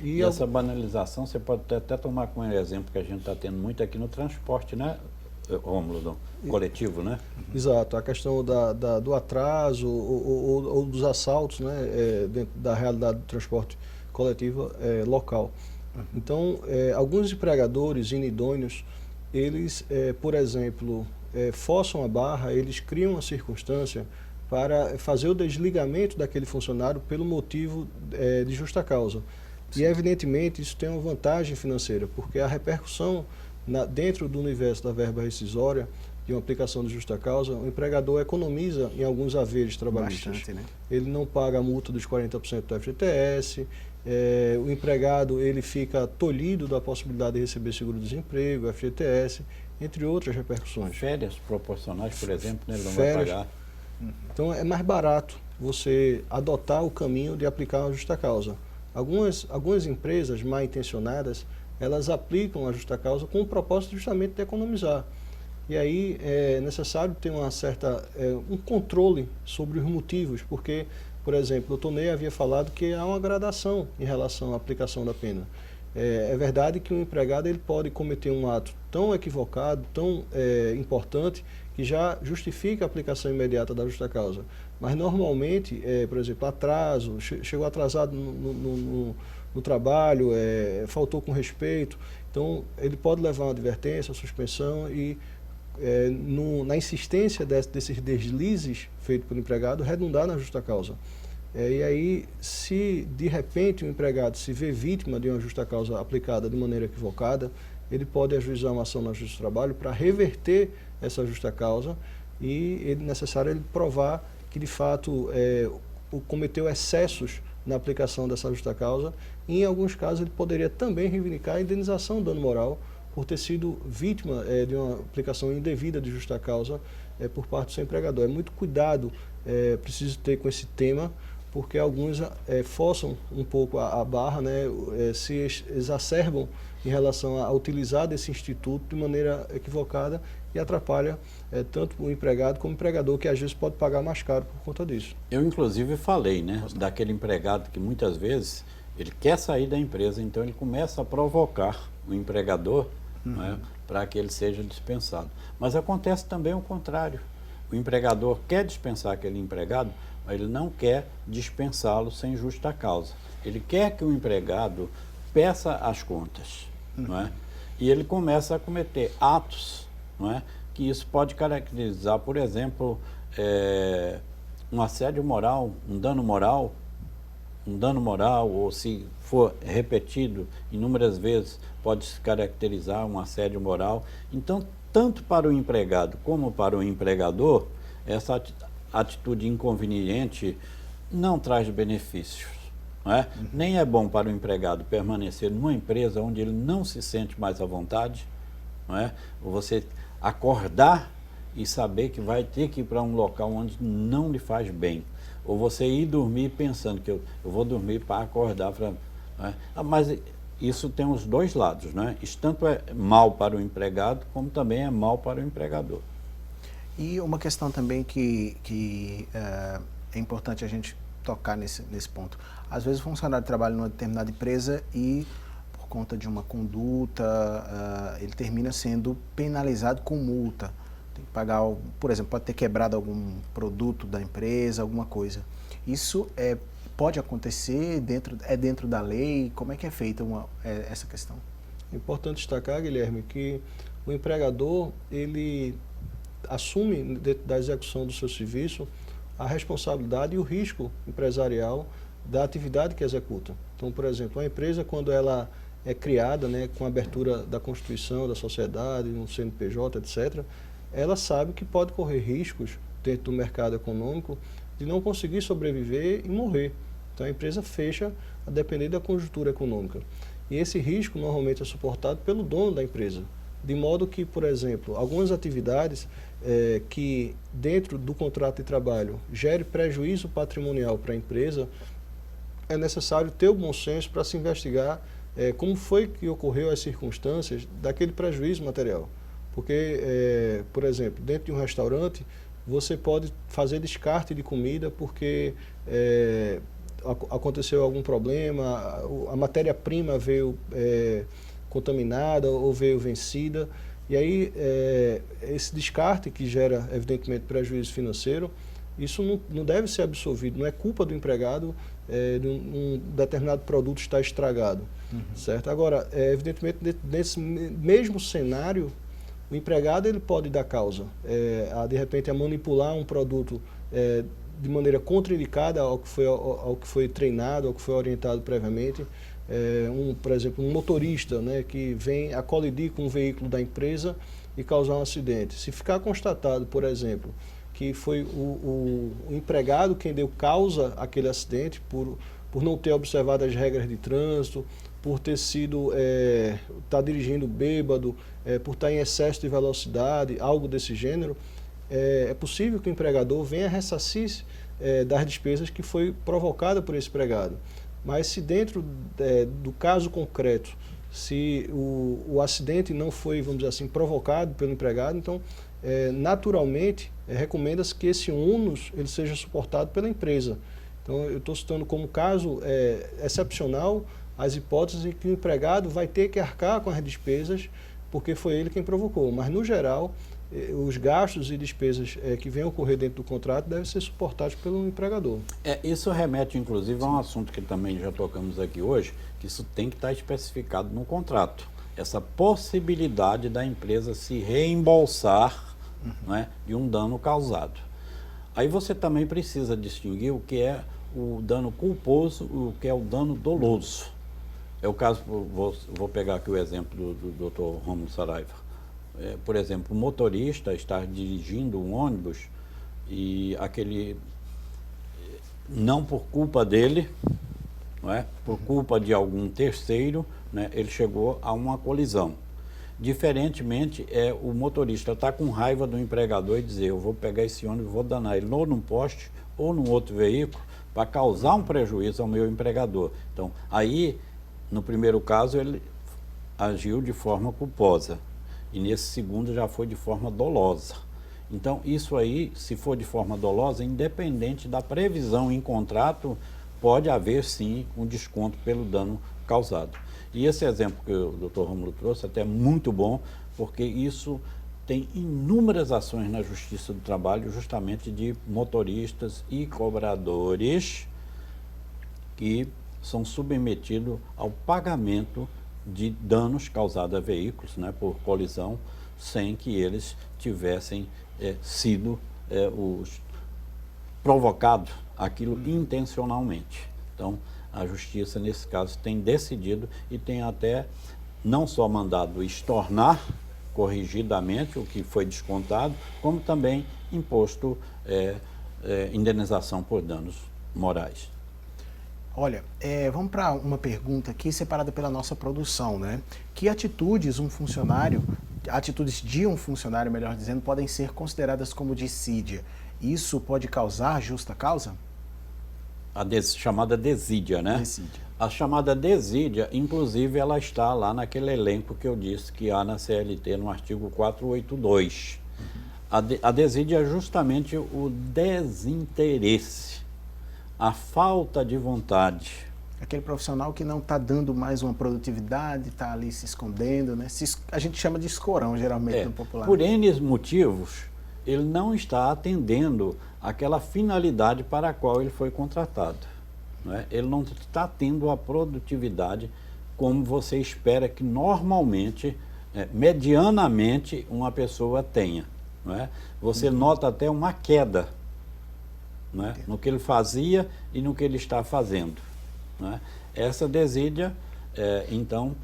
E essa banalização, você pode até tomar como exemplo que a gente está tendo muito aqui no transporte, né, Rômulo, coletivo, né? Exato, a questão do atraso ou dos assaltos, né, dentro da realidade do transporte coletivo local. Então, alguns empregadores inidôneos, eles, por exemplo, forçam a barra, eles criam uma circunstância para fazer o desligamento daquele funcionário pelo motivo de justa causa. Sim. E, evidentemente, isso tem uma vantagem financeira, porque a repercussão dentro do universo da verba rescisória, de uma aplicação de justa causa, o empregador economiza em alguns haveres trabalhistas. Bastante, né? Ele não paga a multa dos 40% do FGTS, o empregado ele fica tolhido da possibilidade de receber seguro-desemprego, FGTS, entre outras repercussões. Férias proporcionais, por exemplo, né? Ele não vai pagar. Então, é mais barato você adotar o caminho de aplicar uma justa causa. Algumas empresas mal intencionadas, elas aplicam a justa causa com o propósito justamente de economizar. E aí é necessário ter um controle sobre os motivos, porque, por exemplo, o doutor Ney havia falado que há uma gradação em relação à aplicação da pena. É verdade que o empregado ele pode cometer um ato tão equivocado, tão importante, que já justifica a aplicação imediata da justa causa. Mas normalmente, por exemplo, atraso, chegou atrasado no trabalho, faltou com respeito, então ele pode levar uma advertência, suspensão e na insistência desses deslizes feitos pelo empregado, redundar na justa causa. E aí, se de repente o empregado se vê vítima de uma justa causa aplicada de maneira equivocada, ele pode ajuizar uma ação na Justiça do Trabalho para reverter essa justa causa e é necessário ele provar que de fato cometeu excessos na aplicação dessa justa causa e em alguns casos ele poderia também reivindicar a indenização do dano moral por ter sido vítima de uma aplicação indevida de justa causa por parte do seu empregador. É muito cuidado preciso ter com esse tema, porque alguns forçam um pouco a barra, né, se exacerbam em relação a utilizar desse instituto de maneira equivocada e atrapalha tanto o empregado como o empregador, que às vezes pode pagar mais caro por conta disso. Eu, inclusive, falei, né, daquele empregado que muitas vezes ele quer sair da empresa, então ele começa a provocar o empregador para que ele seja dispensado. Mas acontece também o contrário. O empregador quer dispensar aquele empregado, mas ele não quer dispensá-lo sem justa causa. Ele quer que o empregado peça as contas, não é? E ele começa a cometer atos, não é? Que isso pode caracterizar, por exemplo, um assédio moral, um dano moral, ou se for repetido inúmeras vezes, pode se caracterizar um assédio moral. Então, tanto para o empregado como para o empregador, essa atitude inconveniente não traz benefícios. Não é? Nem é bom para o empregado permanecer numa empresa onde ele não se sente mais à vontade, não é? Ou você acordar e saber que vai ter que ir para um local onde não lhe faz bem. Ou você ir dormir pensando que eu vou dormir para acordar. Não é? Mas isso tem os dois lados, não é? Isso tanto é mal para o empregado, como também é mal para o empregador. E uma questão também que é importante a gente tocar nesse ponto. Às vezes o funcionário trabalha numa determinada empresa e, por conta de uma conduta, ele termina sendo penalizado com multa. Tem que pagar, por exemplo, pode ter quebrado algum produto da empresa, alguma coisa. Isso pode acontecer, dentro da lei? Como é que é feita essa questão? É importante destacar, Guilherme, que o empregador, ele assume, dentro da execução do seu serviço, a responsabilidade e o risco empresarial da atividade que executa. Então, por exemplo, uma empresa, quando ela é criada, né, com a abertura da Constituição, da sociedade, no CNPJ, etc., ela sabe que pode correr riscos dentro do mercado econômico de não conseguir sobreviver e morrer. Então, a empresa fecha a depender da conjuntura econômica. E esse risco normalmente é suportado pelo dono da empresa. De modo que, por exemplo, algumas atividades que dentro do contrato de trabalho gere prejuízo patrimonial para a empresa, é necessário ter o bom senso para se investigar como foi que ocorreu as circunstâncias daquele prejuízo material. Porque, por exemplo, dentro de um restaurante, você pode fazer descarte de comida porque aconteceu algum problema, a matéria-prima veio contaminada ou veio vencida. E aí, esse descarte que gera, evidentemente, prejuízo financeiro, isso não deve ser absolvido, não é culpa do empregado de um determinado produto estar estragado. Certo? Agora, evidentemente, nesse mesmo cenário, o empregado ele pode dar causa, de repente, a manipular um produto de maneira contraindicada ao que foi treinado, ao que foi orientado previamente. Por exemplo, um motorista, né, que vem a colidir com um veículo da empresa e causar um acidente. Se ficar constatado, por exemplo, que foi o empregado quem deu causa àquele acidente por não ter observado as regras de trânsito, por ter sido, tá dirigindo bêbado, por estar em excesso de velocidade, algo desse gênero, é possível que o empregador venha ressarcir das despesas que foi provocada por esse empregado. Mas se dentro do caso concreto se o acidente não foi, vamos dizer assim, provocado pelo empregado, então, naturalmente, recomenda-se que esse ônus ele seja suportado pela empresa. Então, eu estou citando como caso excepcional as hipóteses em que o empregado vai ter que arcar com as despesas porque foi ele quem provocou. Mas, no geral, os gastos e despesas que venham ocorrer dentro do contrato devem ser suportados pelo empregador. Isso remete, inclusive, a um assunto que também já tocamos aqui hoje, que isso tem que estar especificado no contrato. Essa possibilidade da empresa se reembolsar, né, de um dano causado. Aí você também precisa distinguir o que é o dano culposo e o que é o dano doloso. É o caso, vou pegar aqui o exemplo do Dr. Rômulo Saraiva. Por exemplo, o motorista está dirigindo um ônibus e aquele, não por culpa dele, não é? Por culpa de algum terceiro, né, ele chegou a uma colisão. Diferentemente, o motorista está com raiva do empregador e dizer, eu vou pegar esse ônibus, vou danar ele ou num poste ou num outro veículo para causar um prejuízo ao meu empregador. Então, aí, no primeiro caso, ele agiu de forma culposa e nesse segundo já foi de forma dolosa. Então, isso aí, se for de forma dolosa, independente da previsão em contrato, pode haver sim um desconto pelo dano causado. E esse exemplo que o Dr. Rômulo trouxe até é muito bom, porque isso tem inúmeras ações na Justiça do Trabalho, justamente de motoristas e cobradores que são submetidos ao pagamento de danos causados a veículos, né, por colisão, sem que eles tivessem sido provocados aquilo intencionalmente. Então, a Justiça, nesse caso, tem decidido e tem até não só mandado estornar corrigidamente o que foi descontado, como também imposto indenização por danos morais. Olha, vamos para uma pergunta aqui separada pela nossa produção, né? Que atitudes de um funcionário, melhor dizendo, podem ser consideradas como dissídia? Isso pode causar justa causa? A chamada desídia, né? Desídia. A chamada desídia, inclusive, ela está lá naquele elenco que eu disse que há na CLT, no artigo 482. A desídia é justamente o desinteresse, a falta de vontade. Aquele profissional que não está dando mais uma produtividade, está ali se escondendo, né? A gente chama de escorão, geralmente, no popular. Por N motivos, ele não está atendendo aquela finalidade para a qual ele foi contratado, não é? Ele não está tendo a produtividade como você espera que normalmente, medianamente, uma pessoa tenha, não é? Você nota até uma queda, não é? No que ele fazia e no que ele está fazendo, não é? Essa desídia, então,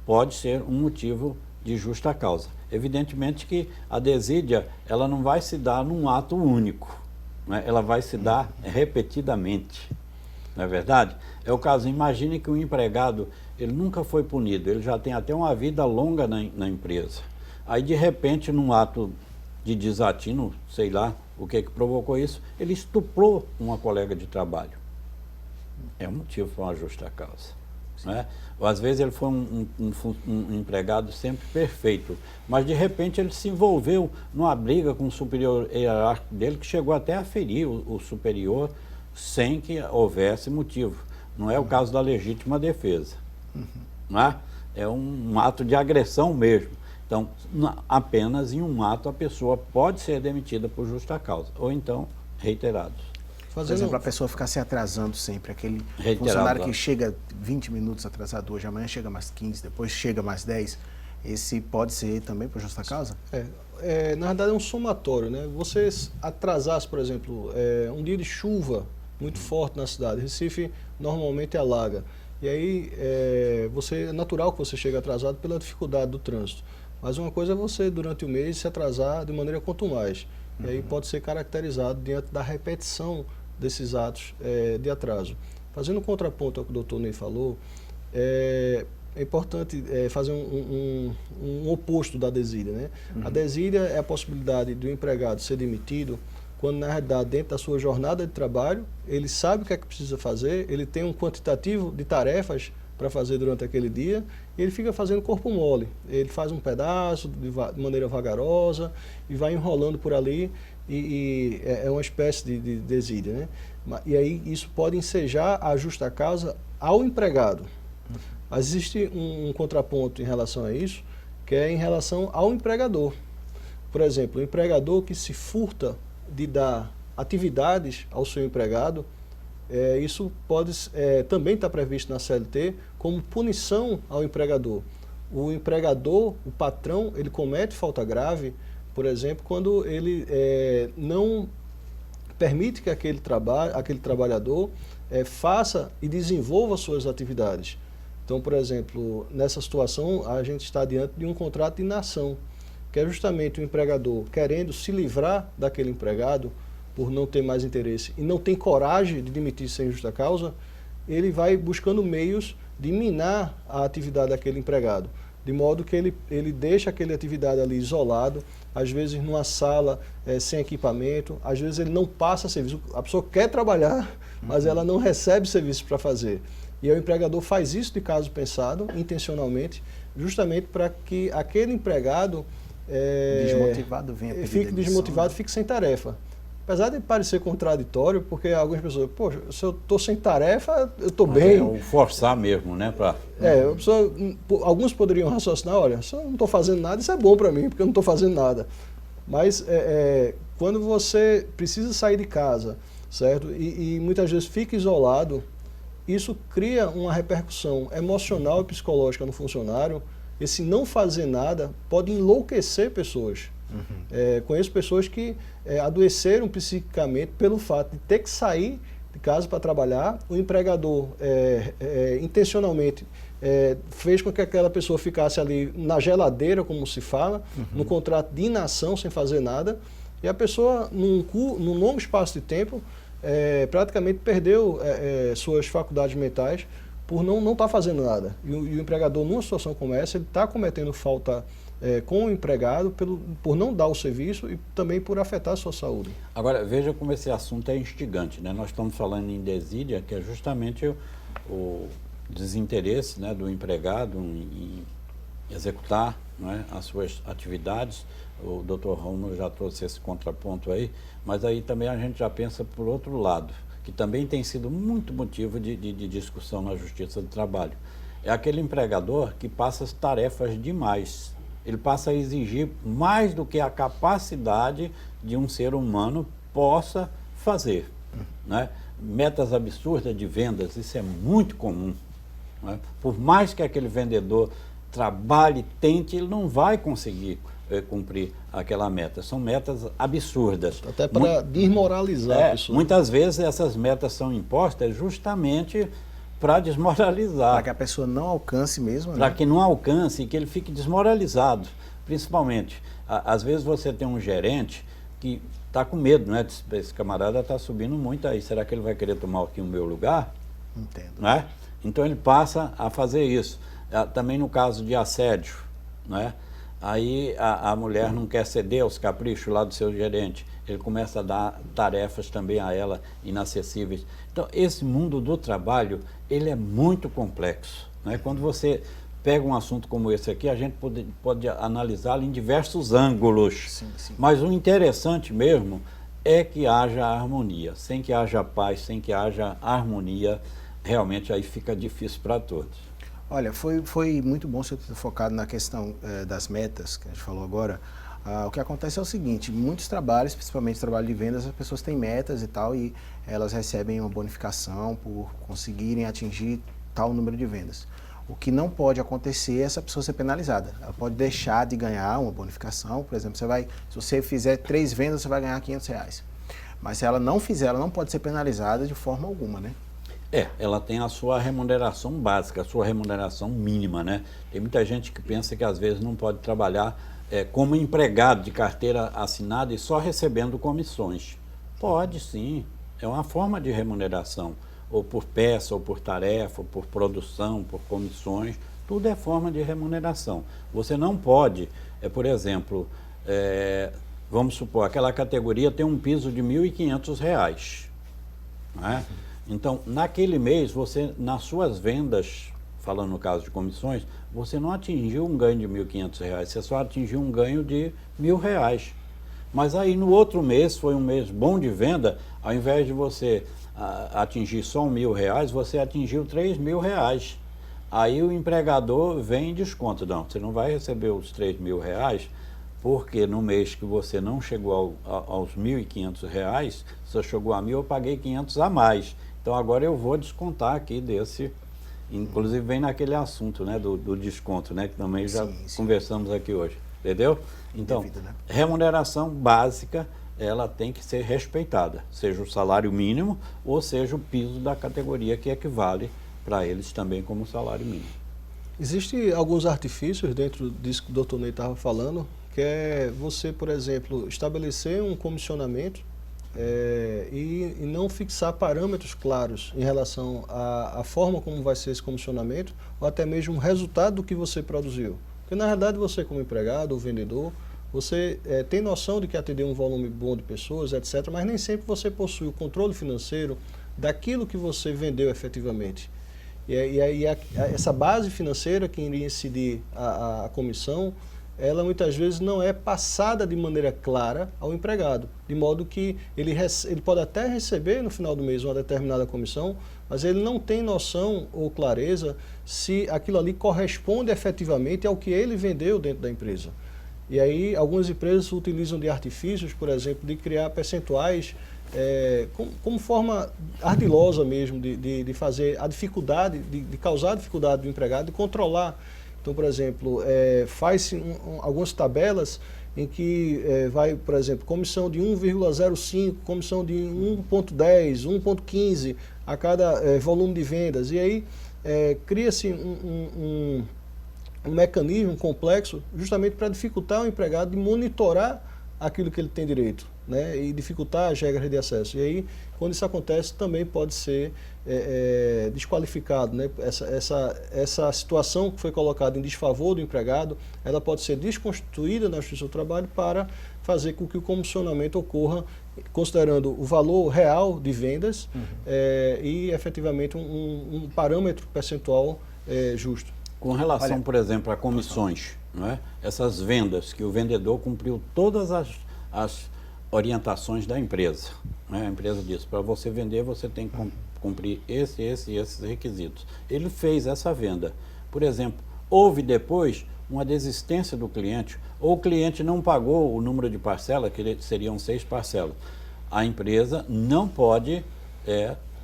pode ser um motivo de justa causa. Evidentemente que a desídia, ela não vai se dar num ato único, né? Ela vai se dar repetidamente, não é verdade? É o caso, imagine que um empregado, ele nunca foi punido, ele já tem até uma vida longa na empresa. Aí, de repente, num ato de desatino, sei lá o que provocou isso, ele estuprou uma colega de trabalho. É um motivo para uma justa causa. Né? Ou às vezes ele foi um empregado sempre perfeito, mas de repente ele se envolveu numa briga com o superior hierárquico dele que chegou até a ferir o superior sem que houvesse motivo. Não é o caso da legítima defesa. Né? É um ato de agressão mesmo. Então, apenas em um ato a pessoa pode ser demitida por justa causa, ou então reiterados. Por exemplo, a pessoa ficar se atrasando sempre, aquele funcionário que chega 20 minutos atrasado hoje, amanhã chega mais 15, depois chega mais 10, esse pode ser também por justa causa? Na verdade é um somatório, né? Você atrasasse, por exemplo, um dia de chuva muito forte na cidade, Recife normalmente alaga, e aí é natural que você chegue atrasado pela dificuldade do trânsito, mas uma coisa é você durante o mês se atrasar de maneira contumaz, e aí pode ser caracterizado diante da repetição desses atos de atraso. Fazendo um contraponto ao que o doutor Ney falou, é importante fazer um oposto da desídia, né? A desídia é a possibilidade do empregado ser demitido quando, na realidade, dentro da sua jornada de trabalho, ele sabe o que é que precisa fazer, ele tem um quantitativo de tarefas para fazer durante aquele dia, e ele fica fazendo corpo mole. Ele faz um pedaço de maneira vagarosa e vai enrolando por ali, e é uma espécie de desídia, né? E aí isso pode ensejar a justa causa ao empregado. Mas existe um contraponto em relação a isso, que é em relação ao empregador. Por exemplo, o empregador que se furta de dar atividades ao seu empregado, isso pode também estar previsto na CLT como punição ao empregador. O empregador, o patrão, ele comete falta grave, por exemplo, quando ele não permite que aquele trabalhador faça e desenvolva suas atividades. Então, por exemplo, nessa situação, a gente está diante de um contrato de inação, que é justamente o empregador querendo se livrar daquele empregado por não ter mais interesse e não tem coragem de demitir sem justa causa, ele vai buscando meios de minar a atividade daquele empregado, de modo que ele deixa aquela atividade ali isolado, às vezes numa sala sem equipamento, às vezes ele não passa serviço, a pessoa quer trabalhar, mas ela não recebe serviço para fazer. E o empregador faz isso de caso pensado, intencionalmente, justamente para que aquele empregado desmotivado venha pedir fique demissão, desmotivado, né? Fique sem tarefa. Apesar de parecer contraditório, porque algumas pessoas, poxa, se eu estou sem tarefa, eu estou bem. É o forçar mesmo, né? Alguns poderiam raciocinar, olha, se eu não estou fazendo nada, isso é bom para mim, porque eu não estou fazendo nada. Mas quando você precisa sair de casa, certo? E muitas vezes fica isolado, isso cria uma repercussão emocional e psicológica no funcionário. Esse não fazer nada pode enlouquecer pessoas. Conheço pessoas que adoeceram psiquicamente pelo fato de ter que sair de casa para trabalhar. O empregador intencionalmente fez com que aquela pessoa ficasse ali na geladeira, como se fala, no contrato de inação, sem fazer nada, e a pessoa, num longo espaço de tempo, praticamente perdeu suas faculdades mentais por não estar fazendo nada. E o empregador, numa situação como essa, ele está cometendo falta com o empregado por não dar o serviço e também por afetar a sua saúde. Agora, veja como esse assunto é instigante, né? Nós estamos falando em desídia, que é justamente o desinteresse, né, do empregado em executar, né, as suas atividades. O Dr. Rômulo já trouxe esse contraponto aí, mas aí também a gente já pensa por outro lado, que também tem sido muito motivo de discussão na Justiça do Trabalho. É aquele empregador que passa as tarefas demais. Ele passa a exigir mais do que a capacidade de um ser humano possa fazer, né? Metas absurdas de vendas, isso é muito comum, né? Por mais que aquele vendedor trabalhe, tente, ele não vai conseguir cumprir aquela meta. São metas absurdas. Até para desmoralizar a pessoa. Muitas vezes essas metas são impostas justamente para desmoralizar. Para que a pessoa não alcance mesmo, Para né? que não alcance e que ele fique desmoralizado. Principalmente, às vezes você tem um gerente que está com medo, né? Esse camarada está subindo muito aí, será que ele vai querer tomar aqui o meu lugar? Entendo. Né? Então ele passa a fazer isso. Também no caso de assédio, né? Aí a mulher não quer ceder aos caprichos lá do seu gerente, ele começa a dar tarefas também a ela inacessíveis. Então esse mundo do trabalho, ele é muito complexo, né? Quando você pega um assunto como esse aqui, a gente pode analisá-lo em diversos ângulos. Sim, sim. Mas o interessante mesmo é que haja harmonia. Sem que haja paz, sem que haja harmonia, realmente aí fica difícil para todos. Olha, foi muito bom você ter focado na questão das metas, que a gente falou agora. O que acontece é o seguinte, muitos trabalhos, principalmente trabalho de vendas, as pessoas têm metas e tal, e elas recebem uma bonificação por conseguirem atingir tal número de vendas. O que não pode acontecer é essa pessoa ser penalizada. Ela pode deixar de ganhar uma bonificação, por exemplo, se você fizer 3 vendas, você vai ganhar R$500. Mas se ela não fizer, ela não pode ser penalizada de forma alguma, né? Ela tem a sua remuneração básica, a sua remuneração mínima, né? Tem muita gente que pensa que às vezes não pode trabalhar como empregado de carteira assinada e só recebendo comissões. Pode sim, é uma forma de remuneração, ou por peça, ou por tarefa, ou por produção, por comissões, tudo é forma de remuneração. Você não pode, por exemplo, vamos supor, aquela categoria tem um piso de R$1.500, né? Então, naquele mês, você, nas suas vendas, falando no caso de comissões, você não atingiu um ganho de R$ 1.500, você só atingiu um ganho de R$ 1.000. Mas aí no outro mês, foi um mês bom de venda, ao invés de você atingir só R$ 1.000, você atingiu R$ 3.000. Aí o empregador vem e desconta. Não, você não vai receber os R$ 3.000, porque no mês que você não chegou aos R$ 1.500, você chegou a 1.000, eu paguei 500 a mais. Então agora eu vou descontar aqui desse, inclusive vem naquele assunto, né, do desconto, né, que também já conversamos aqui hoje, entendeu? Então, Devido, né? Remuneração básica, ela tem que ser respeitada, seja o salário mínimo ou seja o piso da categoria que equivale para eles também como salário mínimo. Existem alguns artifícios dentro disso que o doutor Ney estava falando, que é você, por exemplo, estabelecer um comissionamento e não fixar parâmetros claros em relação à forma como vai ser esse comissionamento ou até mesmo o resultado do que você produziu. Porque, na verdade, você como empregado ou vendedor, você tem noção de que atendeu um volume bom de pessoas, etc., mas nem sempre você possui o controle financeiro daquilo que você vendeu efetivamente. E aí essa base financeira que iria incidir a comissão, ela muitas vezes não é passada de maneira clara ao empregado, de modo que ele pode até receber no final do mês uma determinada comissão, mas ele não tem noção ou clareza se aquilo ali corresponde efetivamente ao que ele vendeu dentro da empresa. E aí algumas empresas utilizam de artifícios, por exemplo, de criar percentuais como forma ardilosa mesmo de fazer a dificuldade, de causar dificuldade do empregado, de controlar. Então, por exemplo, faz-se algumas tabelas em que vai, por exemplo, comissão de 1,05, comissão de 1,10, 1,15 a cada volume de vendas. E aí cria-se um mecanismo complexo justamente para dificultar o empregado de monitorar aquilo que ele tem direito, né, e dificultar as regras de acesso. E aí, quando isso acontece, também pode ser desqualificado, né? Essa situação que foi colocada em desfavor do empregado, ela pode ser desconstituída na Justiça do Trabalho para fazer com que o comissionamento ocorra considerando o valor real de vendas e efetivamente um parâmetro percentual justo. Com relação, por exemplo, a comissões, não é? Essas vendas que o vendedor cumpriu todas as orientações da empresa, né? A empresa diz, para você vender você tem que cumprir esses requisitos. Ele fez essa venda. Por exemplo, houve depois uma desistência do cliente, ou o cliente não pagou o número de parcelas, que seriam 6 parcelas. A empresa não pode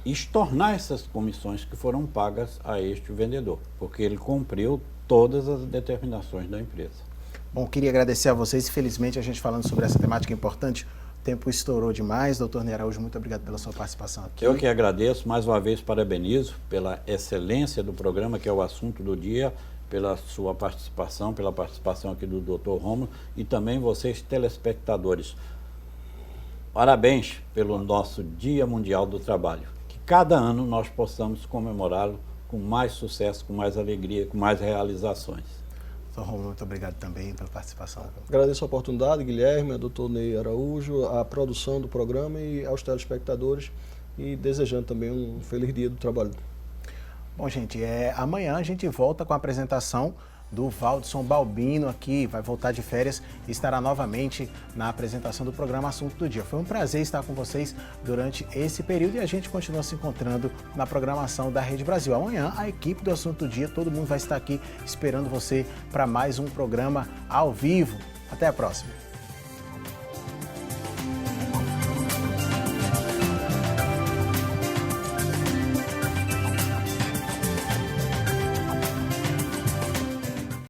estornar essas comissões que foram pagas a este vendedor, porque ele cumpriu todas as determinações da empresa. Bom, queria agradecer a vocês. Infelizmente, a gente falando sobre essa temática importante, o tempo estourou demais. Doutor Ney Araújo, muito obrigado pela sua participação aqui. Eu que agradeço, mais uma vez parabenizo pela excelência do programa, que é o assunto do dia, pela sua participação, pela participação aqui do Dr. Rômulo e também vocês, telespectadores. Parabéns pelo nosso Dia Mundial do Trabalho. Que cada ano nós possamos comemorá-lo com mais sucesso, com mais alegria, com mais realizações. Doutor Rômulo, muito obrigado também pela participação. Agradeço a oportunidade, Guilherme, ao doutor Ney Araújo, a produção do programa e aos telespectadores e desejando também um feliz Dia do Trabalho. Bom, gente, amanhã a gente volta com a apresentação do Valdson Balbino aqui, vai voltar de férias e estará novamente na apresentação do programa Assunto do Dia. Foi um prazer estar com vocês durante esse período e a gente continua se encontrando na programação da Rede Brasil. Amanhã, a equipe do Assunto do Dia, todo mundo vai estar aqui esperando você para mais um programa ao vivo. Até a próxima!